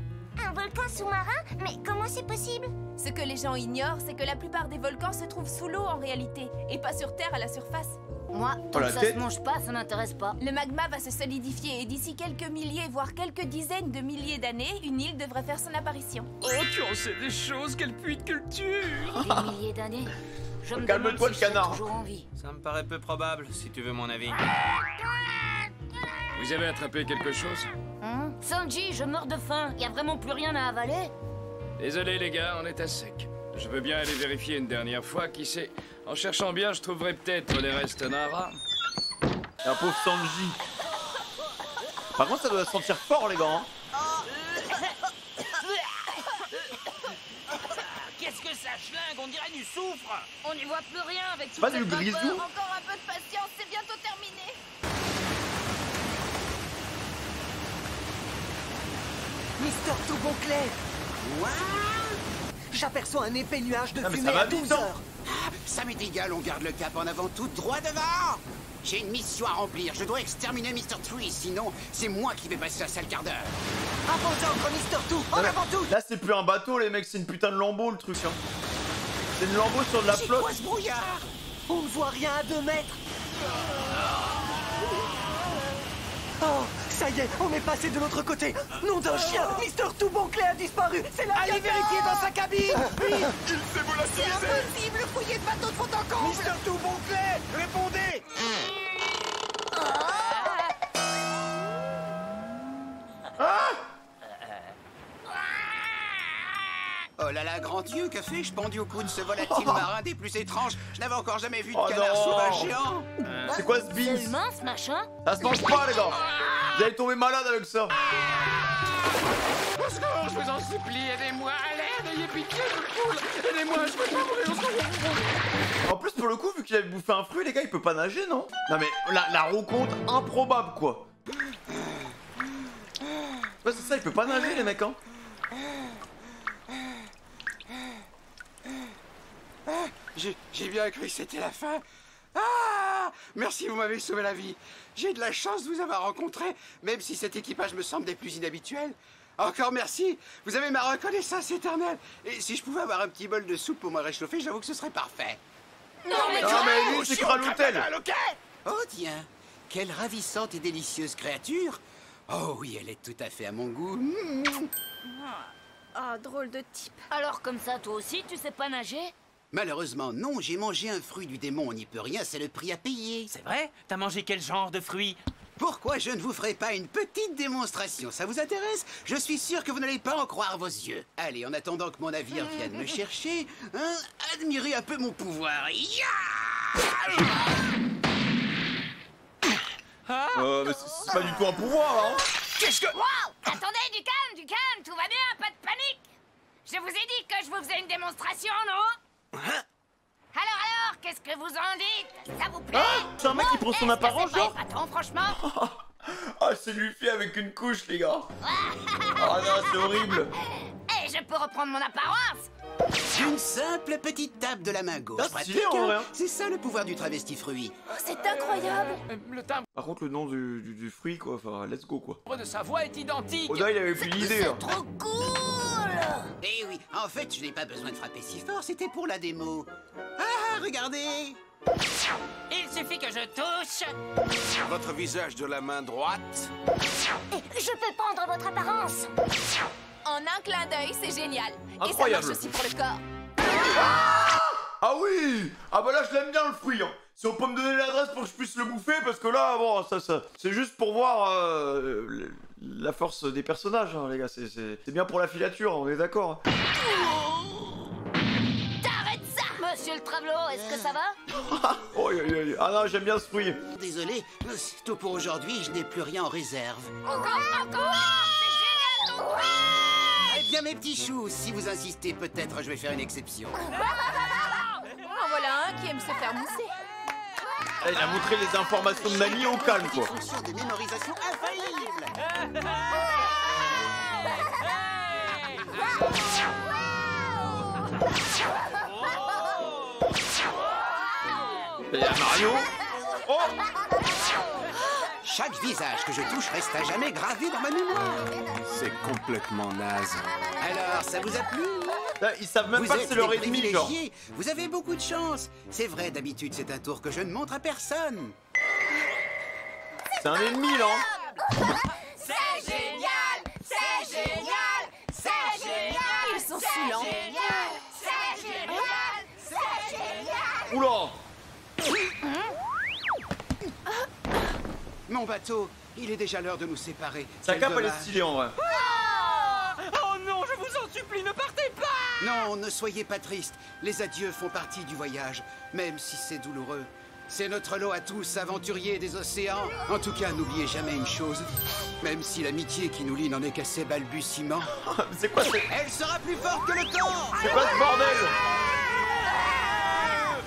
F: volcan sous-marin? Mais comment c'est possible?
C: Ce que les gens ignorent, c'est que la plupart des volcans se trouvent sous l'eau en réalité, et pas sur Terre à la surface.
G: Moi, tant que ça se mange pas, ça m'intéresse pas.
C: Le magma va se solidifier et d'ici quelques milliers, voire quelques dizaines de milliers d'années, une île devrait faire son apparition.
D: Oh, tu en sais des choses, quel puits de culture!
G: Des milliers d'années? Je me
A: Calme-toi,
G: demande
A: le
G: si je serai
A: canard.
G: toujours en vie.
O: Ça me paraît peu probable, si tu veux mon avis.
D: Vous avez attrapé quelque chose?
G: Sanji, je meurs de faim. Y a vraiment plus rien à avaler?
D: Désolé les gars, on est à sec. Je veux bien aller vérifier une dernière fois, qui sait. En cherchant bien, je trouverai peut-être les restes d'un rat.
A: La pauvre Sanji. Par contre, ça doit sentir fort, les gars.
J: Qu'est-ce que ça schlingue? On dirait du soufre.
G: On n'y voit plus rien avec toute
A: Pas
G: cette
A: du grisou?
G: vapeur.
C: Encore un peu de patience, c'est bientôt terminé.
N: Mister Tout Bon Clair. J'aperçois un épais nuage de
H: Ah, mais
N: fumée
H: ça va
N: à
H: vite,
N: 12
H: hein.
N: heures.
H: Ça m'est égal, on garde le cap en avant tout droit devant. J'ai une mission à remplir, je dois exterminer Mr. Tree, sinon c'est moi qui vais passer un sale quart d'heure.
N: Avant d'ordre, Mister Tout, en avant tout.
A: Là, c'est plus un bateau, les mecs, c'est une putain de lambeau, le truc. Hein. C'est une lambeau sur de la
N: C'est
A: flotte.
N: quoi ce brouillard? On ne voit rien à 2 mètres. Oh, ça y est, on est passé de l'autre côté. Nom d'un chien, Mister Tout Bon Clair a disparu. C'est la
R: Allez vérifier dans sa cabine.
N: Oui.
R: Il s'est volatilisé. C'est impossible, fouiller de bateau de fond en comble.
N: Mister Tout Bon Clair, répondez.
H: Oh là là, grand Dieu, que fais-je pendu au cou de ce volatile marin des plus étranges? Je n'avais encore jamais vu de
A: Oh
H: canard
A: non.
H: sauvage géant.
A: C'est quoi ce
G: C'est
A: bis?
G: humain ce machin?
A: Ça se mange pas, les gars. Vous allez tomber malade avec ça.
D: Au secours, je vous en supplie, aidez-moi, à l'aide, ayez pitié, je coule. Aidez-moi, je veux pas mourir, au secours.
A: En plus, pour le coup, vu qu'il avait bouffé un fruit, les gars, il peut pas nager, non? Non, mais la rencontre improbable, quoi. Ouais, c'est ça, il peut pas nager, les mecs, hein.
H: J'ai bien cru que c'était la fin. Ah! Merci, vous m'avez sauvé la vie. J'ai de la chance de vous avoir rencontré, même si cet équipage me semble des plus inhabituels. Encore merci, vous avez ma reconnaissance éternelle. Et si je pouvais avoir un petit bol de soupe pour me réchauffer, j'avoue que ce serait parfait.
A: Non, mais lui, c'est quoi l'hôtel?
H: Oh tiens, quelle ravissante et délicieuse créature. Oh oui, elle est tout à fait à mon goût.
C: Ah, drôle de type.
G: Alors comme ça, toi aussi, tu sais pas nager?
H: Malheureusement, non, j'ai mangé un fruit du démon, on n'y peut rien, c'est le prix à payer.
J: C'est vrai? T'as mangé quel genre de fruit?
S: pourquoi je ne vous ferai pas une petite démonstration? Ça vous intéresse? Je suis sûr que vous n'allez pas en croire vos yeux. Allez, en attendant que mon navire vienne me chercher, hein, admirez un peu mon pouvoir.
A: Mais c'est pas du tout un pouvoir, hein.
G: Qu'est-ce que... Wow! Attendez, du calme, tout va bien, pas de panique. Je vous ai dit que je vous faisais une démonstration, non? Alors, qu'est-ce que vous en dites? Ça vous plaît?
A: C'est un mec qui prend son apparence, genre.
G: Attends, franchement.
A: Ah, c'est lui fait avec une couche, les gars. Ah non, c'est horrible.
G: Et je peux reprendre mon apparence?
S: Une simple petite tape de la main gauche.
A: Stylé, en vrai.
S: C'est ça le pouvoir du travesti fruit.
E: Oh, c'est incroyable.
O: Le timbre
A: Par contre, le nom du fruit, quoi. Enfin, let's go, quoi.
O: de sa voix est identique.
A: Oda, il avait plus l'idée. Hein.
S: Trop cool. Eh oui, en fait, je n'ai pas besoin de frapper si fort, c'était pour la démo. Ah, regardez.
G: Il suffit que je touche.
M: Votre visage de la main droite.
F: Je peux prendre votre apparence.
C: En un clin d'œil, c'est génial.
A: Incroyable.
C: Et ça marche aussi pour le corps.
A: Ah oui. Ah bah là, je l'aime bien, le fruit. Hein. Si on peut me donner l'adresse pour que je puisse le bouffer, parce que là, bon, ça c'est juste pour voir la force des personnages, hein, les gars. C'est bien pour la filature, on est d'accord.
E: T'arrêtes ça! Monsieur le Travelot, est-ce que ça va?
A: Oh, ah non, j'aime bien ce fruit.
S: Désolé, c'est tout pour aujourd'hui, je n'ai plus rien en réserve.
G: Encore! C'est génial, ton truc!
S: Eh bien, mes petits choux, si vous insistez, peut-être je vais faire une exception.
C: En voilà un qui aime se faire mousser.
A: Il a montré les informations de Mamie au calme, quoi.
S: Fonction de mémorisation infaillible.
A: Il y a Mario. Oh!
S: Chaque visage que je touche reste à jamais gravé dans ma mémoire.
L: C'est complètement naze.
S: Alors, ça vous a plu?
A: Là, ils savent même pas que c'est leur ennemi, genre.
S: Vous avez beaucoup de chance. C'est vrai, d'habitude, c'est un tour que je ne montre à personne.
A: C'est un ennemi, là.
G: C'est génial! C'est génial! C'est génial!
C: Ils sont saoulants.
G: C'est génial! C'est génial!
A: Oula!
S: Mon bateau, il est déjà l'heure de nous séparer.
A: Sa
S: Quel
A: cape, elle est
S: dommage.
A: stylée, en vrai.
K: Oh non, je vous en supplie, ne partez pas!
S: Non, ne soyez pas triste. Les adieux font partie du voyage, même si c'est douloureux. C'est notre lot à tous, aventuriers des océans. En tout cas, n'oubliez jamais une chose. Même si l'amitié qui nous lie n'en est qu'à ses balbutiements.
A: C'est quoi
S: Elle sera plus forte que le temps!
A: C'est quoi ce bordel?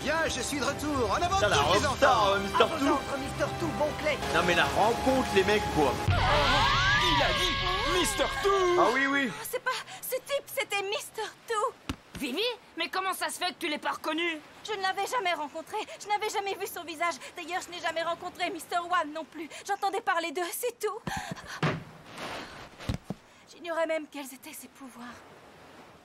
S: Bien, je suis de retour. En avant
A: Putain, la
S: tous les
A: rockstar,
S: enfants.
A: Mr. Two.
R: Mr. Two, bon clé.
A: Non, mais la rencontre, les mecs, quoi.
K: Il a dit Mr. Two!
A: Ah oui, oui.
E: C'est pas ce type, c'était Mr. Two.
G: Vivi, mais comment ça se fait que tu l'aies pas reconnu?
E: Je ne l'avais jamais rencontré, je n'avais jamais vu son visage. D'ailleurs, je n'ai jamais rencontré Mr. One non plus. J'entendais parler d'eux, c'est tout. J'ignorais même quels étaient ses pouvoirs.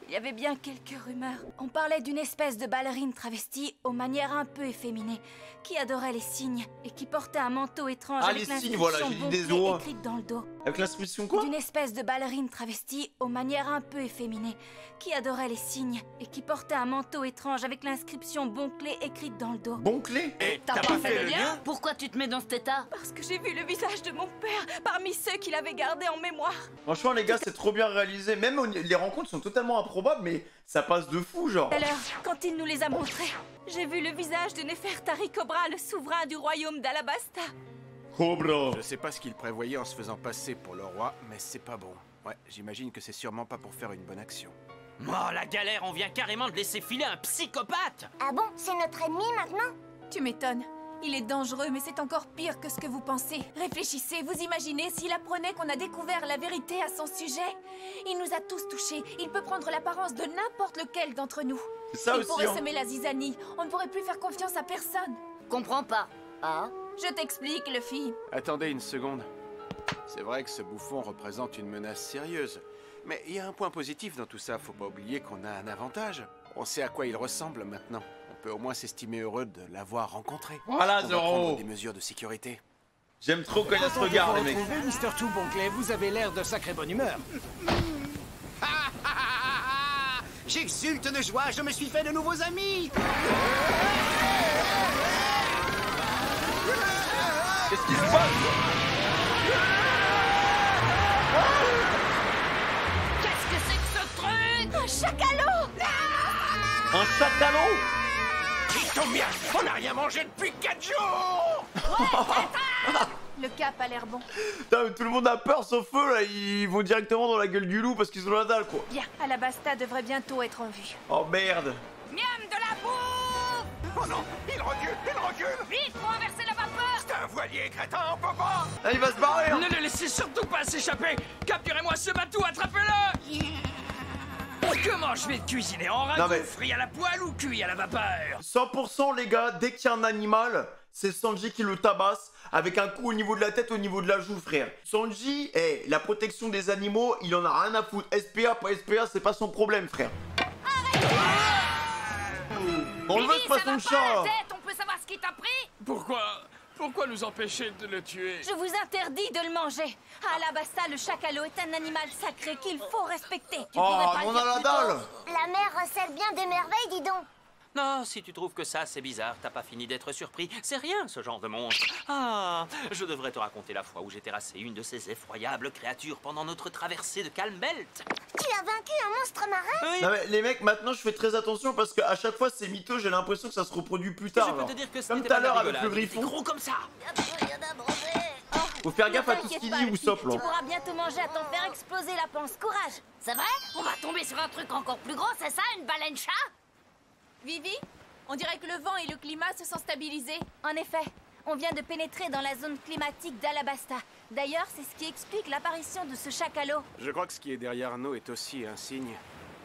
E: Il y avait bien quelques rumeurs. On parlait d'une espèce de ballerine travestie aux manières un peu efféminées, qui adorait les cygnes et qui portait un manteau étrange
A: Ah,
E: avec
A: les cygnes, voilà, j'ai dit des oies.
E: écrite dans le dos.
A: Avec l'inscription quoi?
E: D'une espèce de ballerine travestie aux manières un peu efféminées, qui adorait les cygnes et qui portait un manteau étrange avec l'inscription Bonclé écrite dans le dos.
A: Bonclé?
G: T'as pas fait le lien? Pourquoi tu te mets dans cet état?
E: Parce que j'ai vu le visage de mon père parmi ceux qu'il avait gardés en mémoire.
A: Franchement, les gars, c'est trop bien réalisé. Même les rencontres sont totalement improbables, mais ça passe de fou, genre.
E: Alors, quand il nous les a montrés, j'ai vu le visage de Nefertari Cobra, le souverain du royaume d'Alabasta.
A: Cobra.
L: Je sais pas ce qu'il prévoyait en se faisant passer pour le roi, mais c'est pas bon. Ouais, j'imagine que c'est sûrement pas pour faire une bonne action.
K: Oh, la galère, on vient carrément de laisser filer un psychopathe!
F: Ah bon, c'est notre ennemi maintenant?
C: Tu m'étonnes. Il est dangereux, mais c'est encore pire que ce que vous pensez. Réfléchissez, vous imaginez s'il apprenait qu'on a découvert la vérité à son sujet? Il nous a tous touchés. Il peut prendre l'apparence de n'importe lequel d'entre nous.
A: C'est ça
C: il
A: aussi,
C: pourrait
A: hein.
C: semer la zizanie. On ne pourrait plus faire confiance à personne.
G: Comprends pas. Ah?
C: Je t'explique, Luffy.
L: Attendez une seconde. C'est vrai que ce bouffon représente une menace sérieuse. Mais il y a un point positif dans tout ça, faut pas oublier qu'on a un avantage. On sait à quoi il ressemble maintenant. On peut au moins s'estimer heureux de l'avoir rencontré.
A: Voilà,
L: On va
A: Zoro.
L: prendre des mesures de sécurité.
A: J'aime trop quand il a ce regard, les mecs.
N: Mr. Two Bonclay, vous avez l'air de sacrée bonne humeur.
S: J'exulte de joie, je me suis fait de nouveaux amis.
A: Qu'est-ce qui se passe?
G: Qu'est-ce que c'est que ce truc?
C: Un chacal-eau!
A: Un chacal-eau?
P: Il tombe bien, on n'a rien mangé depuis 4 jours.
C: Le cap a l'air bon.
A: Putain, mais tout le monde a peur sauf eux là, ils vont directement dans la gueule du loup parce qu'ils ont la dalle quoi.
C: Bien, Alabasta devrait bientôt être en vue.
A: Oh merde.
G: Miam de la bouffe!
P: Oh non, il recule.
G: Vite, faut inverser la vapeur!
P: C'est un voilier, crétin, on peut pas.
A: Ah, il va se barrer hein.
D: Ne le laissez surtout pas s'échapper. Capturez-moi ce bateau, attrapez-le. Comment je vais le cuisiner? En ragoût, frit à la poêle ou cuit à la vapeur?
A: 100% les gars, dès qu'il y a un animal, c'est Sanji qui le tabasse avec un coup au niveau de la tête, au niveau de la joue, frère. Sanji, la protection des animaux, il en a rien à foutre. SPA, pas SPA, c'est pas son problème, frère. On le veut ce poisson de chat.
G: On peut savoir ce qui t'a pris?
D: Pourquoi nous empêcher de le tuer?
E: Je vous interdis de le manger. À Alabasta, le chacal-eau est un animal sacré qu'il faut respecter. Tu pourrais pas le
A: on
E: dire
A: a la
E: plus
A: dalle.
E: tôt.
F: La mer recèle bien des merveilles, dis donc.
O: Non, si tu trouves que ça c'est bizarre, t'as pas fini d'être surpris. C'est rien ce genre de monstre. Ah, je devrais te raconter la fois où j'ai terrassé une de ces effroyables créatures pendant notre traversée de Calm Belt.
F: Tu as vaincu un monstre marin?
O: Oui.
A: Non mais les mecs, maintenant je fais très attention parce qu'à chaque fois c'est mytho, j'ai l'impression que ça se reproduit plus tard.
O: Je peux
A: alors.
O: te dire que ce
A: Comme
O: n'était
A: tout à
O: pas
A: l'heure avec
O: rigolade,
A: le
O: il était
A: griffon.
O: gros comme ça.
A: Faut faire gaffe à
E: Ne
A: tout ce
E: t'inquiète
A: qu'il
E: pas,
A: dit ou
E: Alfie,
A: sople.
E: Tu pourras bientôt manger à t'en faire exploser la panse. Courage.
G: C'est vrai? On va tomber sur un truc encore plus gros, c'est ça? Une baleine chat?
C: Vivi, on dirait que le vent et le climat se sont stabilisés.
E: En effet, on vient de pénétrer dans la zone climatique d'Alabasta. D'ailleurs, c'est ce qui explique l'apparition de ce chacal-eau.
L: Je crois que ce qui est derrière nous est aussi un signe.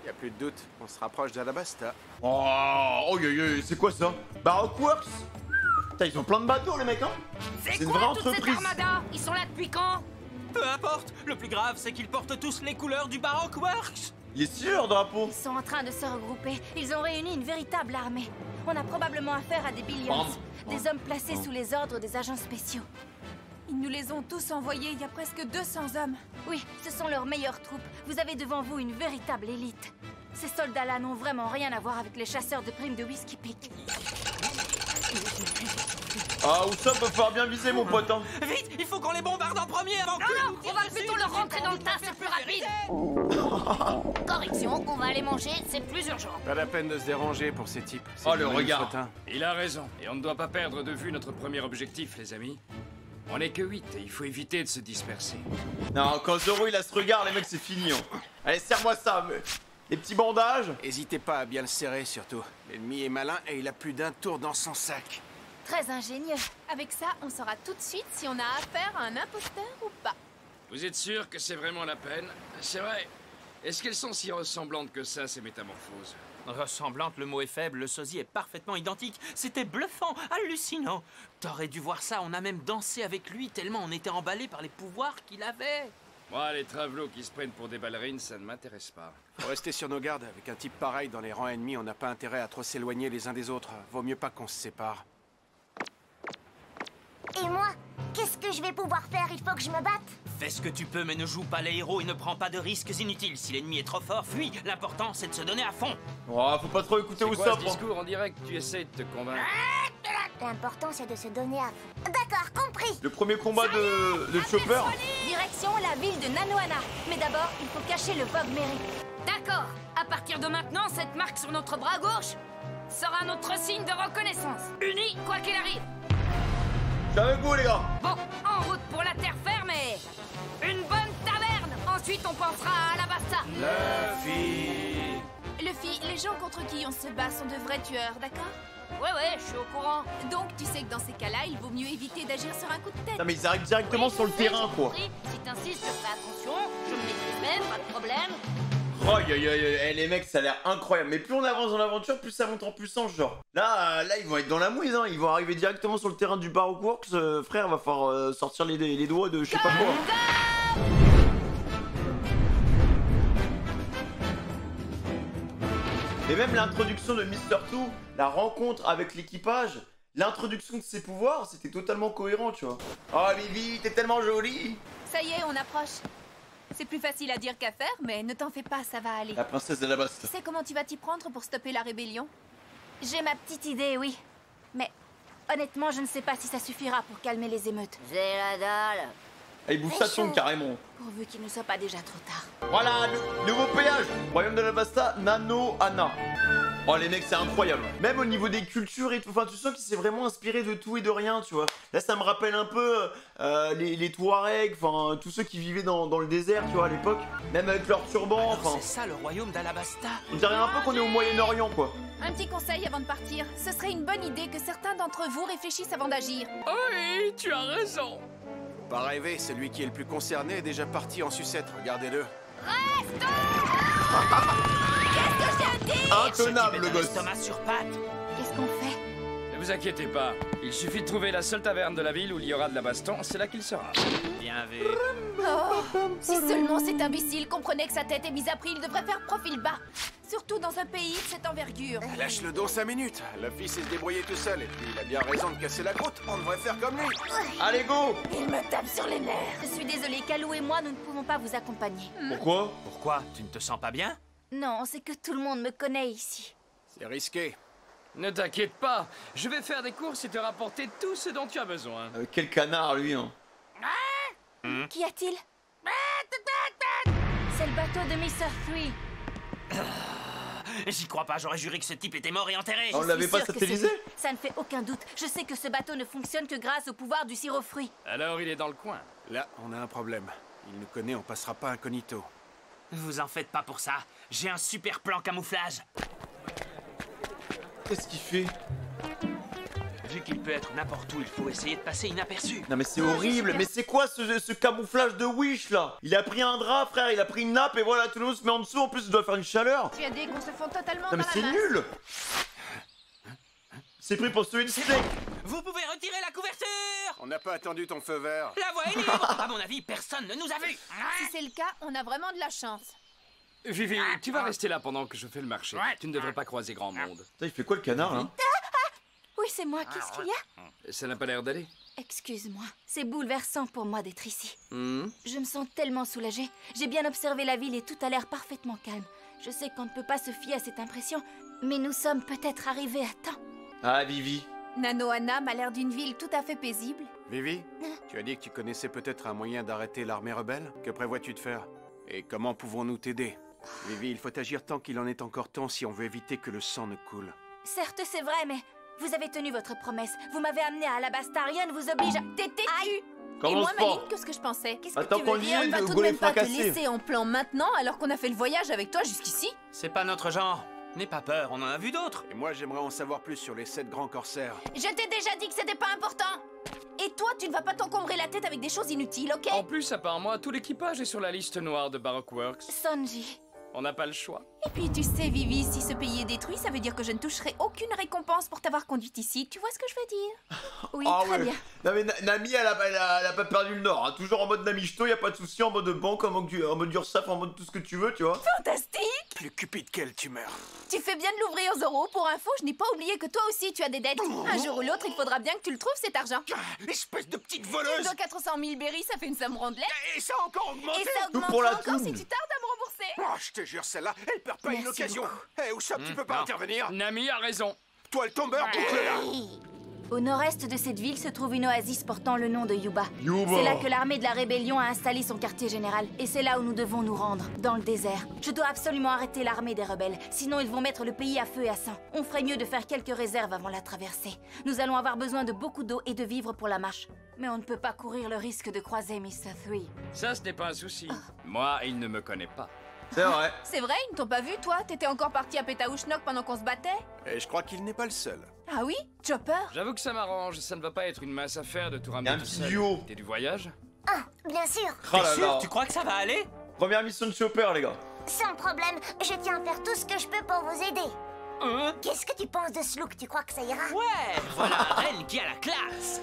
L: Y a plus de doute, on se rapproche d'Alabasta.
A: Oh, c'est quoi ça? Baroque Works? Putain, ils ont plein de bateaux les mecs hein.
G: C'est
A: une
G: quoi
A: vraie
G: toute
A: entreprise.
G: cette armada? Ils sont là depuis quand?
O: Peu importe, le plus grave c'est qu'ils portent tous les couleurs du Baroque Works.
A: Il est stylé leur drapeau.
E: Ils sont en train de se regrouper. Ils ont réuni une véritable armée. On a probablement affaire à des Billions, des hommes placés sous les ordres des agents spéciaux.
C: Ils nous les ont tous envoyés, il y a presque 200 hommes.
E: Oui, ce sont leurs meilleures troupes. Vous avez devant vous une véritable élite. Ces soldats-là n'ont vraiment rien à voir avec les chasseurs de primes de Whiskey Peak.
A: Ah, Usopp va falloir bien viser mon pote hein.
O: Vite, il faut qu'on les bombarde en premier avant que...
G: Non, on va plutôt leur rentrer dans le tas, c'est plus rapide. Correction, on va aller manger, c'est plus urgent.
L: Pas la peine de se déranger pour ces types. C'est
D: Oh, le
L: du même
D: regard.
L: fretin.
D: Il a raison. Et on ne doit pas perdre de vue notre premier objectif, les amis. On n'est que 8 et il faut éviter de se disperser.
A: Non, quand Zoro il a ce regard, les mecs c'est fini hein. Allez, serre-moi ça, les petits bandages.
L: Hésitez pas à bien le serrer surtout. L'ennemi est malin et il a plus d'un tour dans son sac.
E: Très ingénieux.
C: Avec ça, on saura tout de suite si on a affaire à un imposteur ou pas.
D: Vous êtes sûr que c'est vraiment la peine? C'est vrai. Est-ce qu'elles sont si ressemblantes que ça, ces métamorphoses?
O: Ressemblante, le mot est faible, le sosie est parfaitement identique. C'était bluffant, hallucinant. T'aurais dû voir ça, on a même dansé avec lui tellement on était emballé par les pouvoirs qu'il avait.
D: Moi, les travelots qui se prennent pour des ballerines, ça ne m'intéresse pas.
L: Faut rester sur nos gardes. Avec un type pareil dans les rangs ennemis, on n'a pas intérêt à trop s'éloigner les uns des autres. Vaut mieux pas qu'on se sépare.
F: Et moi, qu'est-ce que je vais pouvoir faire? Il faut que je me batte.
O: Fais ce que tu peux, mais ne joue pas les héros et ne prends pas de risques inutiles. Si l'ennemi est trop fort, fuis. L'important, c'est de se donner à fond.
A: Oh, faut pas trop écouter
D: C'est quoi ce
A: Usopp.
D: discours en direct? Tu essayes de te convaincre.
F: L'important, c'est de se donner à fond. D'accord, compris.
A: Le premier combat de Chopper.
E: Direction la ville de Nanohana. Mais d'abord, il faut cacher le Vogue Mary.
G: D'accord, à partir de maintenant, cette marque sur notre bras gauche sera notre signe de reconnaissance. Unis, quoi qu'il arrive.
A: Je suis avec vous les gars.
G: Bon, en route pour la terre ferme et une bonne taverne. Ensuite, on pensera à Alabasta.
C: Luffy, les gens contre qui on se bat sont de vrais tueurs, d'accord?
G: Ouais, je suis au courant.
C: Donc, tu sais que dans ces cas-là, il vaut mieux éviter d'agir sur un coup de tête.
A: Non mais ils arrivent directement sur le terrain quoi.
G: Si t'insistes, je fais attention. Je me maîtrise même, pas de problème.
A: Oh les mecs ça a l'air incroyable. Mais plus on avance dans l'aventure, plus ça monte en puissance genre. Là ils vont être dans la mouise hein. Ils vont arriver directement sur le terrain du Baroque Works. Frère va falloir sortir les doigts de je sais pas quoi. Et même l'introduction de Mr. Two, la rencontre avec l'équipage, l'introduction de ses pouvoirs, c'était totalement cohérent, tu vois. Oh Vivi, t'es tellement jolie.
C: Ça y est, on approche. C'est plus facile à dire qu'à faire, mais ne t'en fais pas, ça va aller.
A: La princesse d'Alabasta.
C: Tu sais comment tu vas t'y prendre pour stopper la rébellion?
E: J'ai ma petite idée, oui. Mais honnêtement, je ne sais pas si ça suffira pour calmer les émeutes.
J: J'ai la dalle.
A: Ah, il bouffe sa tongue carrément.
E: Pourvu qu'il ne soit pas déjà trop tard.
A: Voilà, nouveau péage. Royaume de l'Alabasta, Nano Anna. Oh les mecs, c'est incroyable. Même au niveau des cultures et tout, enfin tu sens qu'il s'est vraiment inspiré de tout et de rien, tu vois. Là ça me rappelle un peu les Touaregs, enfin tous ceux qui vivaient dans le désert, tu vois, à l'époque. Même avec leurs turbans, enfin...
O: C'est ça le royaume d'Alabasta.
A: On dirait un peu qu'on est au Moyen-Orient, quoi.
C: Un petit conseil avant de partir, ce serait une bonne idée que certains d'entre vous réfléchissent avant d'agir.
D: Oui, tu as raison.
L: Pas rêver, celui qui est le plus concerné est déjà parti en sucette, regardez-le.
C: Qu'est-ce que j'ai dit?
A: Intenable le gosse.
O: Thomas sur pattes.
E: Qu'est-ce qu'on fait?
D: Ne vous inquiétez pas, il suffit de trouver la seule taverne de la ville où il y aura de la baston, c'est là qu'il sera.
O: Bien vu.
C: Oh, si seulement cet imbécile comprenait que sa tête est mise à prix, il devrait faire profil bas. Surtout dans un pays de cette envergure.
L: Lâche-le dans 5 minutes. Le fils sait se débrouiller tout seul et puis il a bien raison de casser la croûte. On devrait faire comme lui.
A: Allez, go!
C: Il me tape sur les nerfs.
E: Je suis désolée, Kalou et moi, nous ne pouvons pas vous accompagner.
A: Pourquoi?
O: Pourquoi? Tu ne te sens pas bien?
E: Non, c'est que tout le monde me connaît ici.
L: C'est risqué.
D: Ne t'inquiète pas, je vais faire des courses et te rapporter tout ce dont tu as besoin.
A: Quel canard lui, hein.
E: Qu'y a-t-il? C'est le bateau de Mr. 3.
O: J'y crois pas, j'aurais juré que ce type était mort et enterré.
A: On l'avait pas
E: Sûre que
A: satellisé?
E: c'est lui. Ça ne fait aucun doute. Je sais que ce bateau ne fonctionne que grâce au pouvoir du sirop fruit.
D: Alors il est dans le coin.
L: Là, on a un problème. Il nous connaît, on passera pas incognito.
O: Vous en faites pas pour ça. J'ai un super plan camouflage.
A: Qu'est-ce qu'il fait?
O: Vu qu'il peut être n'importe où, il faut essayer de passer inaperçu.
A: Non mais c'est horrible, mais c'est quoi ce camouflage de Wish là? Il a pris un drap frère, il a pris une nappe et voilà, tout le monde se met en dessous, en plus il doit faire une chaleur.
C: Tu as dit qu'on se fond totalement
A: Non mais
C: dans
A: c'est
C: la masse.
A: nul. C'est pris pour sauver une snake.
O: Vous pouvez retirer la couverture.
L: On n'a pas attendu ton feu vert.
O: La voie est libre. À mon avis, personne ne nous a vus.
C: Si c'est le cas, on a vraiment de la chance.
D: Vivi, tu vas rester là pendant que je fais le marché. Tu ne devrais pas croiser grand monde.
A: Putain, il fait quoi le canard là?
E: Oui, c'est moi. Qu'est-ce qu'il y a?
D: Ça n'a pas l'air d'aller.
E: Excuse-moi. C'est bouleversant pour moi d'être ici.
D: Hmm.
E: Je me sens tellement soulagée. J'ai bien observé la ville et tout a l'air parfaitement calme. Je sais qu'on ne peut pas se fier à cette impression, mais nous sommes peut-être arrivés à temps.
A: Ah Vivi.
C: Nanoana m'a l'air d'une ville tout à fait paisible.
L: Vivi, tu as dit que tu connaissais peut-être un moyen d'arrêter l'armée rebelle. Que prévois-tu de faire? Et comment pouvons-nous t'aider? Vivi, il faut agir tant qu'il en est encore temps si on veut éviter que le sang ne coule.
E: Certes, c'est vrai, mais vous avez tenu votre promesse. Vous m'avez amené à Alabasta. Rien ne vous oblige à...
C: T'étais-tu? Et
A: Commence
C: moins
A: pas.
C: maligne que ce que je pensais. Qu'est-ce
A: Attends
C: que tu veux
A: qu'on y
C: dire?
A: est,
C: On va
A: le
C: tout de
A: goulet
C: même pas te
A: fracassé.
C: laisser en plan maintenant alors qu'on a fait le voyage avec toi jusqu'ici.
O: C'est pas notre genre. N'aie pas peur, on en a vu d'autres.
L: Et moi, j'aimerais en savoir plus sur les 7 grands corsaires.
C: Je t'ai déjà dit que c'était pas important. Et toi, tu ne vas pas t'encombrer la tête avec des choses inutiles, ok?
D: En plus, à part moi, tout l'équipage est sur la liste noire de Baroque Works.
E: Sonji.
D: On n'a pas le choix.
C: Et puis tu sais, Vivi, si ce pays est détruit, ça veut dire que je ne toucherai aucune récompense pour t'avoir conduite ici. Tu vois ce que je veux dire? Oui,
A: Ah
C: très
A: ouais.
C: bien.
A: Non mais Nami, elle a pas perdu le nord, hein. Toujours en mode Namichto, y a pas de souci, en mode banque, en mode Ursaf, en mode tout ce que tu veux, tu vois.
C: Fantastique!
L: Plus cupide qu'elle, tu meurs.
C: Tu fais bien de l'ouvrir, Zoro. Pour info, je n'ai pas oublié que toi aussi tu as des dettes. Un jour ou l'autre, il faudra bien que tu le trouves, cet argent.
L: Espèce de petite
C: Tu
L: voleuse!
C: dois 400 000 berries, ça fait une somme rondelette.
L: Et ça a encore augmenté!
C: Et ça
A: Tout pour la
C: augmentera encore si
A: toune.
C: tu tardes à me rembourser.
L: Oh, je te jure, celle-là, elle perd pas une
C: Merci
L: occasion.
C: beaucoup.
L: Hé, Usopp, tu peux pas
D: non.
L: intervenir?
D: Nami a raison.
L: Toi, le tombeur, boucle-la!
E: Au nord-est de cette ville se trouve une oasis portant le nom de Yuba.
A: Yuba.
E: C'est là que l'armée de la rébellion a installé son quartier général. Et c'est là où nous devons nous rendre, dans le désert. Je dois absolument arrêter l'armée des rebelles, sinon ils vont mettre le pays à feu et à sang. On ferait mieux de faire quelques réserves avant la traversée. Nous allons avoir besoin de beaucoup d'eau et de vivres pour la marche. Mais on ne peut pas courir le risque de croiser Mr. 3.
D: Ça, ce n'est pas un souci. Moi, il ne me connaît pas.
A: C'est vrai.
C: C'est vrai, ils ne t'ont pas vu, toi? T'étais encore parti à Pétaouchnok pendant qu'on se battait?
L: Et je crois qu'il n'est pas le seul.
C: Ah oui? Chopper?
D: J'avoue que ça m'arrange, ça ne va pas être une mince affaire de tout
A: Y a
D: ramener
A: un
D: tout
A: petit
D: seul.
A: duo.
D: T'es du voyage?
F: Ah, bien sûr.
A: Oh là
O: T'es sûr?
A: là.
O: Tu crois que ça va aller?
A: Première mission de Chopper, les gars.
F: Sans problème, je tiens à faire tout ce que je peux pour vous aider. Qu'est-ce que tu penses de ce look? Tu crois que ça ira?
O: Ouais, voilà un reine qui a la classe.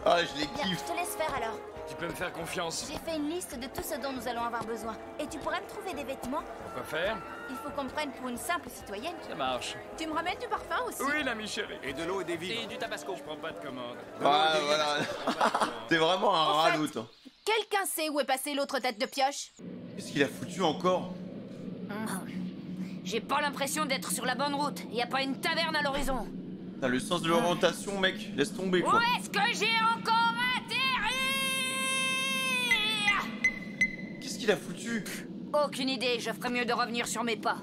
A: Ah, je les
E: Bien,
A: kiffe.
E: je te laisse faire alors.
D: Tu peux me faire confiance.
E: J'ai fait une liste de tout ce dont nous allons avoir besoin. Et tu pourras me trouver des vêtements?
D: Pourquoi faire?
E: Il faut qu'on me prenne pour une simple citoyenne.
D: Ça marche.
C: Tu me ramènes du parfum aussi?
D: Oui, l'ami chéri.
L: Et de l'eau et des vivres.
O: Et du tabasco.
D: Je prends pas de commande.
A: Ah, voilà. T'es vraiment un
C: En fait-
A: raloute. hein.
C: Quelqu'un sait où est passée l'autre tête de pioche?
A: Qu'est-ce qu'il a foutu encore?
G: J'ai pas l'impression d'être sur la bonne route. Y a pas une taverne à l'horizon.
A: T'as le sens de l'orientation, mec. Laisse tomber,
G: Où
A: quoi.
G: est-ce que j'ai encore atterri?
A: qu'il a foutu?
G: Aucune idée, je ferais mieux de revenir sur mes pas.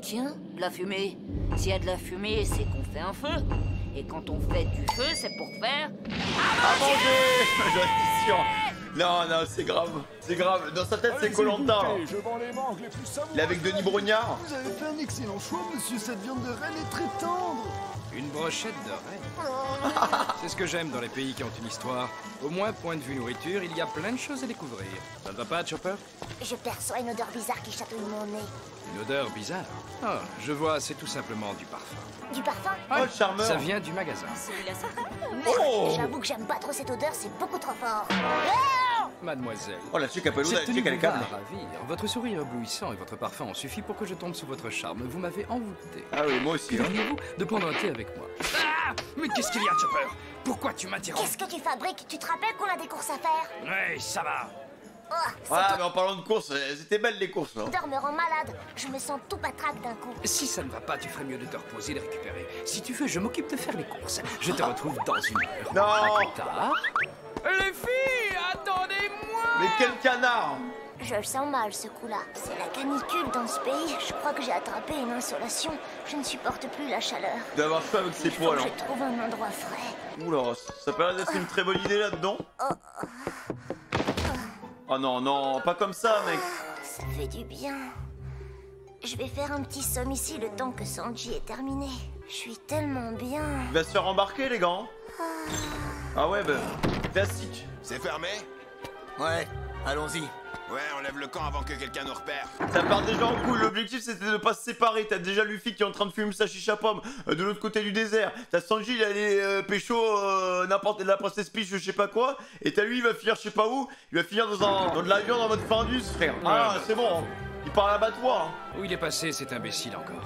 G: Tiens, de la fumée. S'il y a de la fumée, c'est qu'on fait un feu. Et quand on fait du feu, c'est pour faire...
A: À manger. J'en suis sûr. Non, non, c'est grave. C'est grave. Dans sa tête, c'est Koh-Lanta.
T: Je vends les mangues les plus savoureuses.
A: Il est avec Denis Brognard.
T: Vous avez fait un excellent choix, monsieur. Cette viande de reine est très tendre.
D: Une brochette de reine. C'est ce que j'aime dans les pays qui ont une histoire. Au moins, point de vue nourriture, il y a plein de choses à découvrir. Ça ne va pas, Chopper?
F: Je perçois une odeur bizarre qui chatouille mon nez.
D: Une odeur bizarre. Ah, je vois, c'est tout simplement du parfum.
F: Du parfum?
A: Oh, le charmeur.
D: Ça vient du magasin.
F: Celui-là, ça.
A: Oh.
F: J'avoue que j'aime pas trop cette odeur, c'est beaucoup trop fort.
D: Mademoiselle.
A: Oh, la chick a pas l'eau, la
D: Cette
A: chick elle est
D: tenue vous va
A: câble.
D: ravir. Votre sourire éblouissant et votre parfum ont suffi pour que je tombe sous votre charme. Vous m'avez envoûté.
A: Ah oui, moi aussi.
D: Pourriez-vous de prendre un thé avec moi? Ah! Mais qu'est-ce qu'il y a, Chopper? Pourquoi tu m'interromps?
F: Qu'est-ce que tu fabriques? Tu te rappelles qu'on a des courses à faire?
D: Ouais, ça va.
F: Oh,
A: Ah, mais en parlant de courses, elles étaient belles les courses. Hein.
F: cette odeur me rend malade. Je me sens tout patraque d'un coup.
D: Si ça ne va pas, tu ferais mieux de te reposer et de récupérer. Si tu veux, je m'occupe de faire les courses. Je te retrouve dans une heure.
A: Non.
D: À plus tard. Les filles, attendez-moi!
A: Mais quel canard!
F: Je le sens mal ce coup-là. C'est la canicule dans ce pays. Je crois que j'ai attrapé une insolation. Je ne supporte plus la chaleur.
A: Il doit avoir chaud avec ses poils.
F: Je trouve un endroit frais.
A: Oula, ça paraît d'être une très bonne idée là-dedans. Oh non, non, pas comme ça, mec.
F: Ça fait du bien. Je vais faire un petit somme ici le temps que Sanji est terminé. Je suis tellement bien.
A: Il va se faire embarquer, les gars. Ah ouais, bah, classique.
M: C'est fermé?
U: Ouais, allons-y.
M: Ouais, on lève le camp avant que quelqu'un nous repère.
A: Ça part déjà en couille, l'objectif c'était de pas se séparer. T'as déjà Luffy qui est en train de fumer sa chicha pomme de l'autre côté du désert. T'as Sanji, il allait pécho n'importe la princesse Peach, je sais pas quoi. Et t'as lui, il va finir je sais pas où. Il va finir dans de la viande en mode Findus, frère. Ah, c'est bon, hein. Il part à l'abattoir. Hein.
D: Où il est passé, cet imbécile encore?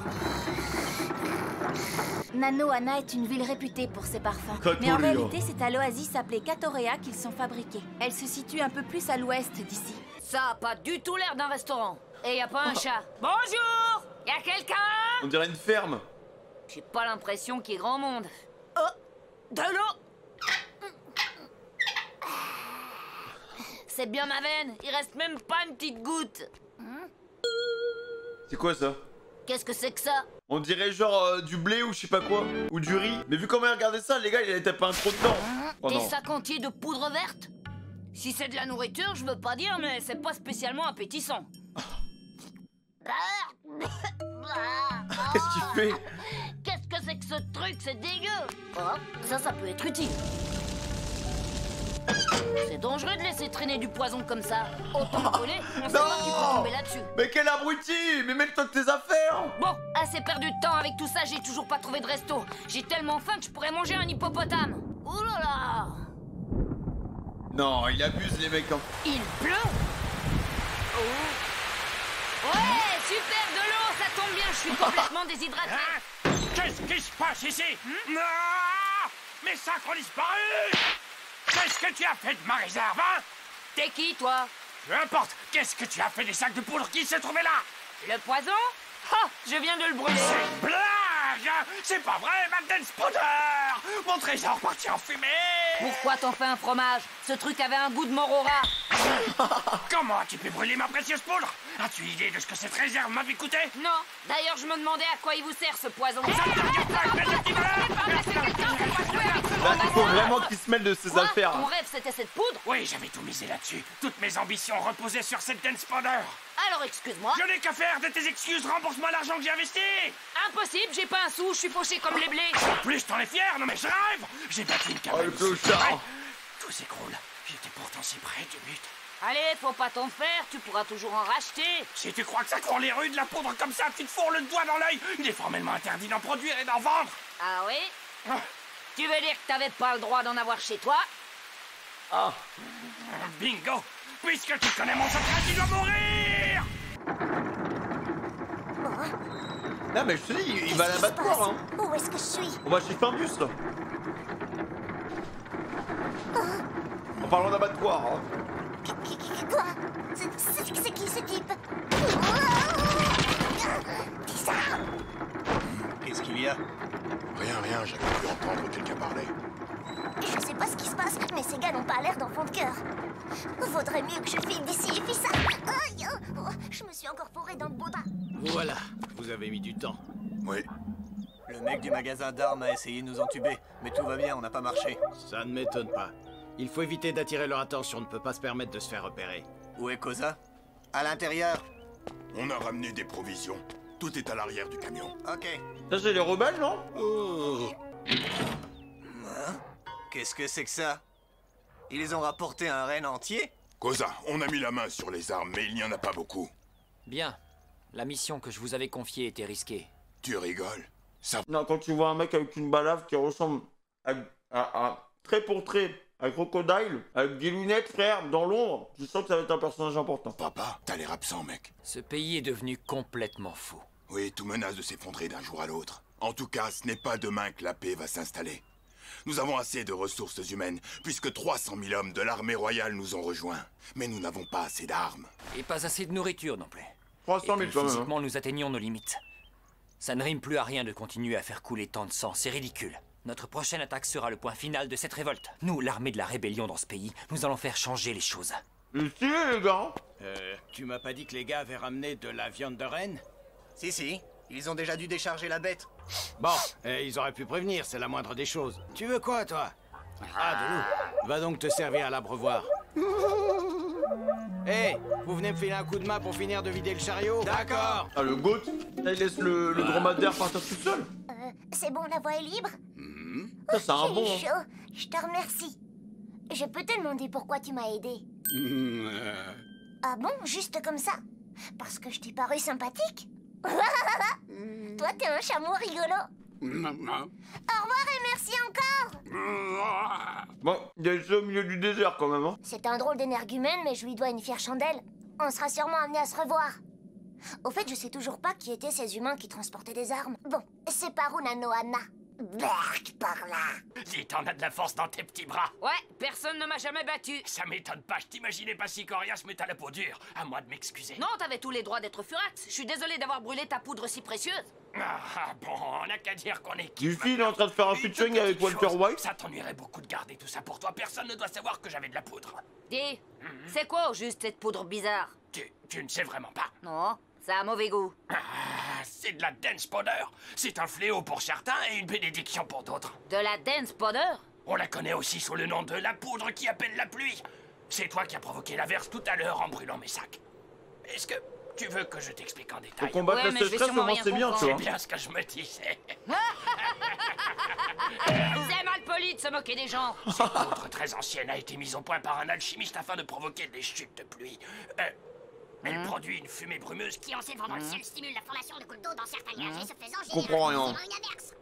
E: Nanohana est une ville réputée pour ses parfums. Mais en réalité, c'est à l'oasis appelée Katorea qu'ils sont fabriqués. Elle se situe un peu plus à l'ouest d'ici.
G: Ça a pas du tout l'air d'un restaurant. Et y a pas un chat. Bonjour! Y a quelqu'un?
A: On dirait une ferme.
G: J'ai pas l'impression qu'il y ait grand monde. Oh! De l'eau! C'est bien ma veine. Il reste même pas une petite goutte.
A: C'est quoi ça?
G: Qu'est-ce que c'est que ça?
A: On dirait genre du blé ou je sais pas quoi. Ou du riz. Mais vu comment il regardait ça, les gars, il allait taper un croc dedans. Oh
G: Des
A: non.
G: sacs entiers de poudre verte? Si c'est de la nourriture, je veux pas dire, mais c'est pas spécialement appétissant.
A: Qu'est-ce qu'il fait?
G: Qu'est-ce que c'est que ce truc? C'est dégueu. Oh, ça peut être utile. C'est dangereux de laisser traîner du poison comme ça. Autant le coller, on sait pas qui peut tomber là-dessus.
A: Mais quel abruti! Mais mêle-toi de tes affaires!
G: Bon, assez perdu de temps avec tout ça, j'ai toujours pas trouvé de resto. J'ai tellement faim que je pourrais manger un hippopotame. Ouh là là!
A: Non, il abuse les mecs. Hein.
G: Il pleut? Oh. Ouais, super, de l'eau, ça tombe bien, je suis complètement déshydraté.
V: Qu'est-ce qui se passe ici? Non! Mes sacs ont disparu! Qu'est-ce que tu as fait de ma réserve, hein?
G: T'es qui, toi?
V: Peu importe, qu'est-ce que tu as fait des sacs de poudre qui se trouvaient là?
G: Le poison? Ah, je viens de le brûler.
V: C'est une blague! C'est pas vrai, Madeleine Spotter! Mon trésor parti en fumée!
G: Pourquoi t'en fais un fromage? Ce truc avait un goût de mort au rat.
V: Comment as-tu pu brûler ma précieuse poudre? As-tu idée de ce que cette réserve m'avait coûté?
G: Non. D'ailleurs, je me demandais à quoi il vous sert, ce poison.
A: Là, il faut vraiment qu'il se mêle de ses affaires.
G: Ton rêve, c'était cette poudre?
V: Oui, j'avais tout misé là-dessus. Toutes mes ambitions reposaient sur cette Dance Powder.
G: Alors, excuse-moi.
V: Je n'ai qu'à faire de tes excuses. Rembourse-moi l'argent que j'ai investi.
G: Impossible, j'ai pas un sou, je suis fauché comme les blés.
V: En plus, t'en es fier? Non mais je rêve. J'ai battu une cabane.
A: Oh, le clochard.
V: Tout s'écroule. J'étais pourtant si près du but.
G: Allez, faut pas t'en faire, tu pourras toujours en racheter.
V: Si tu crois que ça court les rues de la poudre comme ça, tu te fourres le doigt dans l'œil. Il est formellement interdit d'en produire et d'en vendre.
G: Ah oui? Tu veux dire que t'avais pas le droit d'en avoir chez toi?
A: Ah.
V: Bingo. Puisque tu connais mon secret, tu dois mourir.
A: Non mais je te dis, il va à l'abattoir. Hein.
F: Où est-ce que je suis?
A: On va chez Findus là. En parlant d'abattoir. Hein.
F: Quoi? C'est qui ce type? Bizarre.
U: Qu'est-ce qu'il y a?
M: Rien, j'avais pu entendre quelqu'un parler.
F: Je sais pas ce qui se passe, mais ces gars n'ont pas l'air d'enfants de cœur. Vaudrait mieux que je file
N: voilà, vous avez mis du temps.
U: Oui. Le mec du magasin d'armes a essayé de nous entuber, mais tout va bien, on n'a pas marché.
N: Ça ne m'étonne pas. Il faut éviter d'attirer leur attention, on ne peut pas se permettre de se faire repérer.
U: Où est Koza? À l'intérieur.
B: On a ramené des provisions. Tout est à l'arrière du camion.
U: Ok.
A: Ça, c'est les rebelles, non?
U: Hein? Qu'est-ce que c'est que ça? Ils ont rapporté un renne entier?
B: Koza, on a mis la main sur les armes, mais il n'y en a pas beaucoup.
O: Bien. La mission que je vous avais confiée était risquée.
B: Tu rigoles? Ça...
A: Non, quand tu vois un mec avec une balafre qui ressemble à trait pour trait à Crocodile, avec des lunettes, frère, dans l'ombre, je sens que ça va être un personnage important.
B: Papa, t'as l'air absent, mec.
O: Ce pays est devenu complètement fou.
B: Oui, tout menace de s'effondrer d'un jour à l'autre. En tout cas, ce n'est pas demain que la paix va s'installer. Nous avons assez de ressources humaines, puisque 300 000 hommes de l'armée royale nous ont rejoints. Mais nous n'avons pas assez d'armes.
O: Et pas assez de nourriture non plus.
A: 300 000 quand même.
O: Physiquement, nous atteignons nos limites. Ça ne rime plus à rien de continuer à faire couler tant de sang, c'est ridicule. Notre prochaine attaque sera le point final de cette révolte. Nous, l'armée de la rébellion dans ce pays, nous allons faire changer les choses.
A: Ici, les gars.
N: Tu m'as pas dit que les gars avaient ramené de la viande de renne?
U: Si, ils ont déjà dû décharger la bête.
N: Bon, ils auraient pu prévenir, c'est la moindre des choses. Tu veux quoi, toi? Ah, de l'eau. Va donc te servir à l'abreuvoir. Hé, vous venez me filer un coup de main pour finir de vider le chariot? D'accord.
A: Ah, le goat, là, il laisse le dromadaire partir tout seul.
F: C'est bon, la voie est libre?
A: Ça, c'est un
F: J'ai
A: bon.
F: chaud, je te remercie. Je peux te demander pourquoi tu m'as aidé? Ah bon, juste comme ça? Parce que je t'ai paru sympathique? Toi, t'es un chameau rigolo. Au revoir et merci encore.
A: Bon, il est au milieu du désert quand même, hein.
F: C'est un drôle d'énergumène, mais je lui dois une fière chandelle. On sera sûrement amenés à se revoir. Au fait, je sais toujours pas qui étaient ces humains qui transportaient des armes. Bon, c'est Paruna Noana. Berk par là.
V: Dis, t'en as de la force dans tes petits bras.
G: Ouais, personne ne m'a jamais battu.
V: Ça m'étonne pas, je t'imaginais pas si coriace, mais t'as la peau dure. À moi de m'excuser.
G: Non, t'avais tous les droits d'être furax. Je suis désolé d'avoir brûlé ta poudre si précieuse.
V: Ah bon, on n'a qu'à dire qu'on est...
A: Duffy, il est en train de faire un featuring avec Walter White.
V: Ça t'ennuierait beaucoup de garder tout ça pour toi. Personne ne doit savoir que j'avais de la poudre.
G: Dis, c'est quoi au juste cette poudre bizarre?
V: Tu ne sais vraiment pas.
G: Non, ça a mauvais goût.
V: Ah, c'est de la dance powder. C'est un fléau pour certains et une bénédiction pour d'autres.
G: De la dance powder?
V: On la connaît aussi sous le nom de la poudre qui appelle la pluie. C'est toi qui as provoqué l'averse tout à l'heure en brûlant mes sacs. Est-ce que tu veux que je t'explique en détail?
A: Pour combattre la sécheresse, comment c'est bien, tu vois.
V: C'est bien ce que je me disais.
G: C'est mal poli de se moquer des gens.
V: Cette poudre très ancienne a été mise au point par un alchimiste afin de provoquer des chutes de pluie. Elle produit une fumée brumeuse qui, en s'élevant dans le ciel, stimule la formation de gouttes d'eau dans certains nuages et ce faisant
A: Comprends rien.
V: une averse.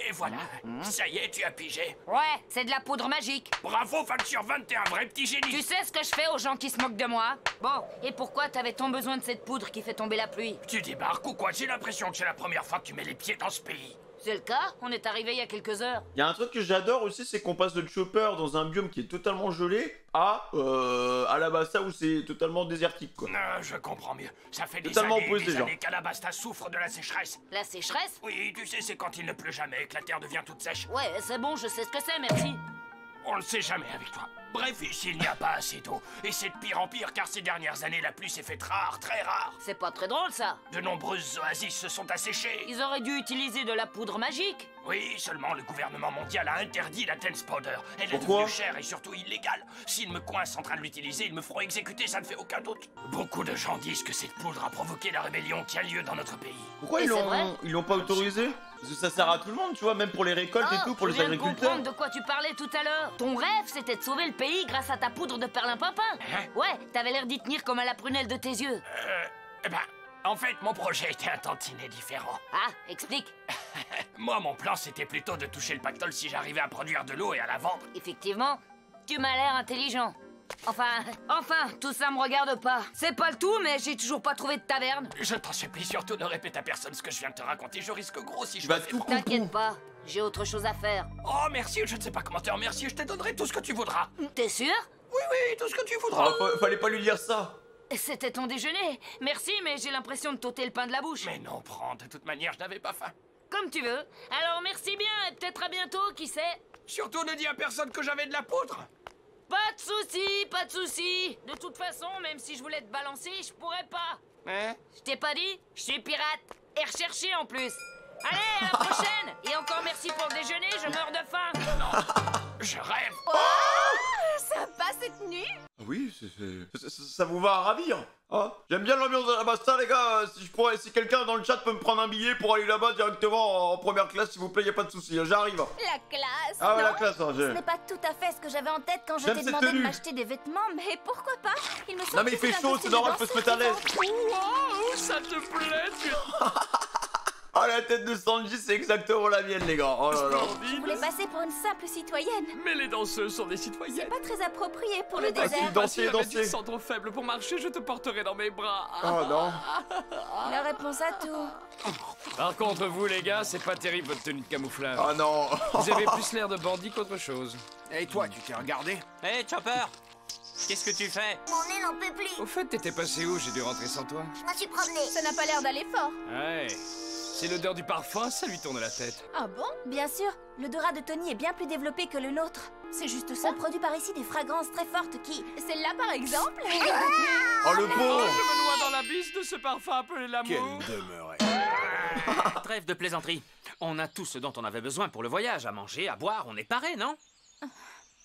V: Et voilà, ça y est, tu as pigé.
G: Ouais, c'est de la poudre magique.
V: Bravo, fan sur 20, t'es un vrai petit génie.
G: Tu sais ce que je fais aux gens qui se moquent de moi? Bon, et pourquoi t'avais tant besoin de cette poudre qui fait tomber la pluie?
V: Tu débarques ou quoi? J'ai l'impression que c'est la première fois que tu mets les pieds dans ce pays.
G: C'est le cas, on est arrivé il y a quelques heures.
A: Il y a un truc que j'adore aussi, c'est qu'on passe de Chopper dans un biome qui est totalement gelé à Alabasta où c'est totalement désertique, quoi.
V: Je comprends mieux. Ça fait des
A: Totalement
V: années,
A: opposé,
V: des
A: genre.
V: années qu'Alabasta souffre de la sécheresse.
G: La sécheresse?
V: Oui, tu sais, c'est quand il ne pleut jamais, que la terre devient toute sèche.
G: Ouais, c'est bon, je sais ce que c'est, merci.
V: On ne sait jamais avec toi. Bref, ici, il n'y a pas assez d'eau. Et c'est de pire en pire, car ces dernières années, la pluie s'est faite rare, très rare.
G: C'est pas très drôle, ça.
V: De nombreuses oasis se sont asséchées.
G: Ils auraient dû utiliser de la poudre magique.
V: Oui, seulement le gouvernement mondial a interdit la dance powder. Elle est
A: Pourquoi
V: devenue chère et surtout illégale. S'ils me coincent en train de l'utiliser, ils me feront exécuter, ça ne fait aucun doute. Beaucoup de gens disent que cette poudre a provoqué la rébellion qui a lieu dans notre pays.
A: Pourquoi ils l'ont pas autorisé? Parce que ça sert à tout le monde, tu vois, même pour les récoltes et tout, pour
G: je
A: les
G: viens de
A: agriculteurs.
G: comprendre de quoi tu parlais tout à l'heure. Ton rêve, c'était de sauver le pays grâce à ta poudre de perlimpinpin. Ouais, t'avais l'air d'y tenir comme à la prunelle de tes yeux.
V: En fait, mon projet était un tantinet différent.
G: Ah, explique.
V: Moi, mon plan, c'était plutôt de toucher le pactole si j'arrivais à produire de l'eau et à la vendre.
G: Effectivement, tu m'as l'air intelligent. Enfin, tout ça me regarde pas. C'est pas le tout, mais j'ai toujours pas trouvé de taverne.
V: Je t'en supplie, surtout ne répète à personne ce que je viens de te raconter. Je risque gros si je
A: vas
V: me fais
A: tout
V: prendre.
G: T'inquiète pas, j'ai autre chose à faire.
V: Oh, merci, je ne sais pas comment te remercier. Je te donnerai tout ce que tu voudras.
G: T'es sûr?
V: Oui, tout ce que tu voudras.
A: Fallait pas lui dire ça.
G: C'était ton déjeuner. Merci, mais j'ai l'impression de t'ôter le pain de la bouche.
V: Mais non, prends. De toute manière, je n'avais pas faim.
G: Comme tu veux. Alors merci bien et peut-être à bientôt, qui sait?
V: Surtout ne dis à personne que j'avais de la poudre.
G: Pas de soucis, pas de soucis. De toute façon, même si je voulais te balancer, je pourrais pas.
D: Hein?
G: Je t'ai pas dit? Je suis pirate. Et recherché en plus. Allez, à la prochaine. Et encore merci pour le déjeuner, je meurs de faim.
V: Non, je rêve.
C: Oh, sympa cette nuit.
A: Ah oui, ça vous va à ravir. Ah, j'aime bien l'ambiance de la Basta, les gars. Si quelqu'un dans le chat peut me prendre un billet pour aller là-bas directement en première classe, s'il vous plaît, y a pas de souci, j'arrive.
C: La classe.
A: Ah ouais,
C: non,
A: la classe, hein,
E: Ce n'est pas tout à fait ce que j'avais en tête quand je
A: J'aime
E: t'ai
A: cette
E: demandé de
A: tenue.
E: m'acheter des vêtements, mais pourquoi pas? Il me semble
A: Non mais il
E: que
A: fait
E: c'est un
A: chaud,
E: costume
A: c'est normal,
E: de
A: faut se
E: danseuse
A: mettre à l'aise.
V: Wow, ça te plaît,
A: Ah, la tête de Sanji, c'est exactement la mienne, les gars. Oh là là.
E: Je voulais passer pour une simple citoyenne.
V: Mais les danseuses sont des citoyennes.
E: C'est pas très approprié pour le
A: Ah, si,
E: désert.
A: danser,
V: Si la
A: danser.
V: musique sent trop faible pour marcher, je te porterai dans mes bras.
A: Oh non.
E: La réponse à tout.
D: Par contre, vous, les gars, c'est pas terrible votre tenue de camouflage.
A: Oh non.
D: Vous avez plus l'air de bandit qu'autre chose.
L: Et toi, tu t'es regardé?
O: Hé, Chopper! Qu'est-ce que tu fais?
F: Mon nez n'en peut plus.
D: Au fait, t'étais passé où? J'ai dû rentrer sans toi.
F: Je me suis promenée.
C: Ça n'a pas l'air d'aller fort.
D: Ouais. C'est l'odeur du parfum, ça lui tourne la tête.
C: Ah bon?
E: Bien sûr, l'odorat de Tony est bien plus développé que le nôtre.
C: C'est juste ça?
E: On produit par ici des fragrances très fortes qui...
C: Celle-là par exemple?
A: Oh le
V: Oh,
A: pauvre.
V: je me noie dans l'abysse de ce parfum appelé l'amour.
L: Quelle demeurée.
O: Trêve de plaisanterie. On a tout ce dont on avait besoin pour le voyage. À manger, à boire, on est paré, non?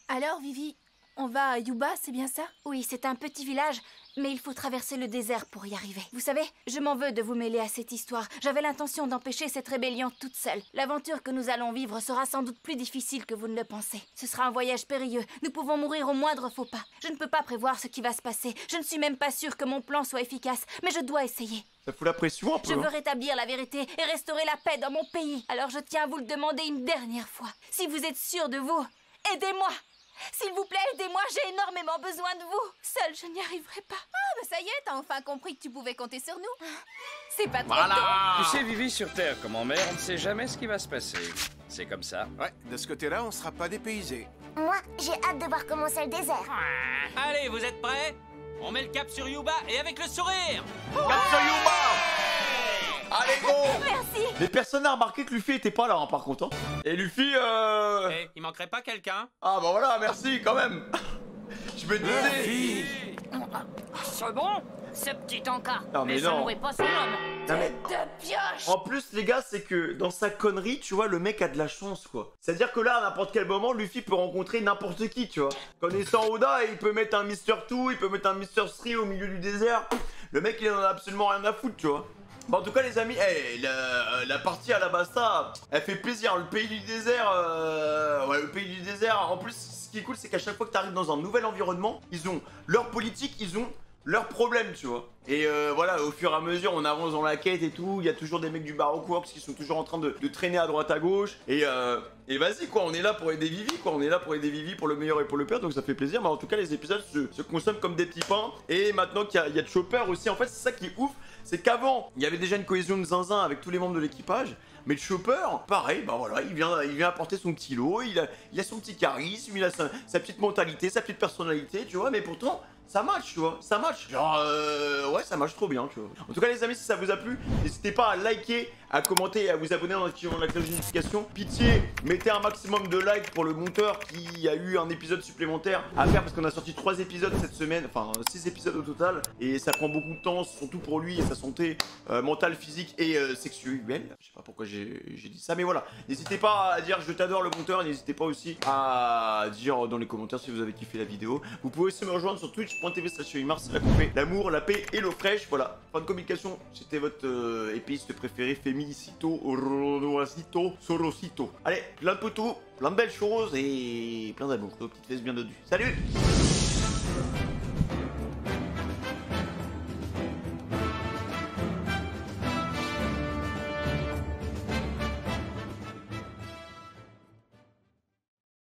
C: Alors Vivi, on va à Yuba, c'est bien ça?
E: Oui, c'est un petit village, mais il faut traverser le désert pour y arriver. Vous savez, je m'en veux de vous mêler à cette histoire. J'avais l'intention d'empêcher cette rébellion toute seule. L'aventure que nous allons vivre sera sans doute plus difficile que vous ne le pensez. Ce sera un voyage périlleux. Nous pouvons mourir au moindre faux pas. Je ne peux pas prévoir ce qui va se passer. Je ne suis même pas sûre que mon plan soit efficace, mais je dois essayer.
A: Ça fout la pression un peu.
E: Je veux
A: hein.
E: rétablir la vérité et restaurer la paix dans mon pays. Alors je tiens à vous le demander une dernière fois. Si vous êtes sûr de vous, aidez-moi! S'il vous plaît, aidez-moi, j'ai énormément besoin de vous. Seule, je n'y arriverai pas.
C: Ah bah ça y est, t'as enfin compris que tu pouvais compter sur nous. C'est pas trop
D: Voilà. Tu sais, Vivi, sur Terre comme en mer, on ne sait jamais ce qui va se passer. C'est comme ça.
L: Ouais, de ce côté-là, on sera pas dépaysés.
F: Moi, j'ai hâte de voir comment c'est le désert.
O: Allez, vous êtes prêts? On met le cap sur Yuba et avec le sourire!
A: Cap sur Yuba. Allez go.
E: Merci.
A: Mais personne n'a remarqué que Luffy était pas là, hein, par contre. Hein. Et Luffy,
O: Eh, il manquerait pas quelqu'un?
A: Ah bah voilà, merci quand même. Je me disais.
G: C'est bon? Ce petit encas.
A: Non, mais
G: ça
A: non.
G: nourrit pas son homme.
A: Non, mais-
G: De pioche.
A: En plus, les gars, c'est que dans sa connerie, tu vois, le mec a de la chance, quoi. C'est-à-dire que là, à n'importe quel moment, Luffy peut rencontrer n'importe qui, tu vois. Connaissant Oda, il peut mettre un Mr. 2, il peut mettre un Mr. 3 au milieu du désert. Le mec, il en a absolument rien à foutre, tu vois. Bon, en tout cas, les amis, la partie à la Basta, elle fait plaisir. Le pays du désert, ouais, le pays du désert. En plus, ce qui est cool, c'est qu'à chaque fois que tu arrives dans un nouvel environnement, ils ont leur politique, ils ont leurs problèmes, tu vois. Et voilà, au fur et à mesure, on avance dans la quête et tout. Il y a toujours des mecs du Baroque Works qui sont toujours en train de traîner à droite à gauche. Et vas-y, quoi, on est là pour aider Vivi, quoi. On est là pour aider Vivi pour le meilleur et pour le pire, donc ça fait plaisir. Mais en tout cas, les épisodes se consomment comme des petits pains. Et maintenant qu'il y a Chopper aussi, en fait, c'est ça qui est ouf. C'est qu'avant, il y avait déjà une cohésion de zinzin avec tous les membres de l'équipage. Mais le Chopper, pareil, bah voilà, il vient apporter son petit lot, il a son petit charisme, il a sa petite mentalité, sa petite personnalité, tu vois, mais pourtant, ça match, tu vois, ça match. Genre, ouais, ça match trop bien, tu vois. En tout cas, les amis, si ça vous a plu, n'hésitez pas à liker, à commenter et à vous abonner en activant la cloche de notification. Pitié, mettez un maximum de likes pour le monteur qui a eu un épisode supplémentaire à faire parce qu'on a sorti 3 épisodes cette semaine, enfin 6 épisodes au total, et ça prend beaucoup de temps, surtout pour lui et sa santé mentale, physique et sexuelle. Je sais pas pourquoi j'ai dit ça, mais voilà. N'hésitez pas à dire je t'adore le monteur, n'hésitez pas aussi à dire dans les commentaires si vous avez kiffé la vidéo. Vous pouvez aussi me rejoindre sur twitch.tv/Imars, c'est la compé, l'amour, la paix et l'eau fraîche. Voilà, fin de communication, c'était votre épiste préféré, Féminicito, Ronoacito, Sorosito. Allez, plein de potos, plein de belles choses et plein d'amour, nos petites fesses bien dodues. Salut!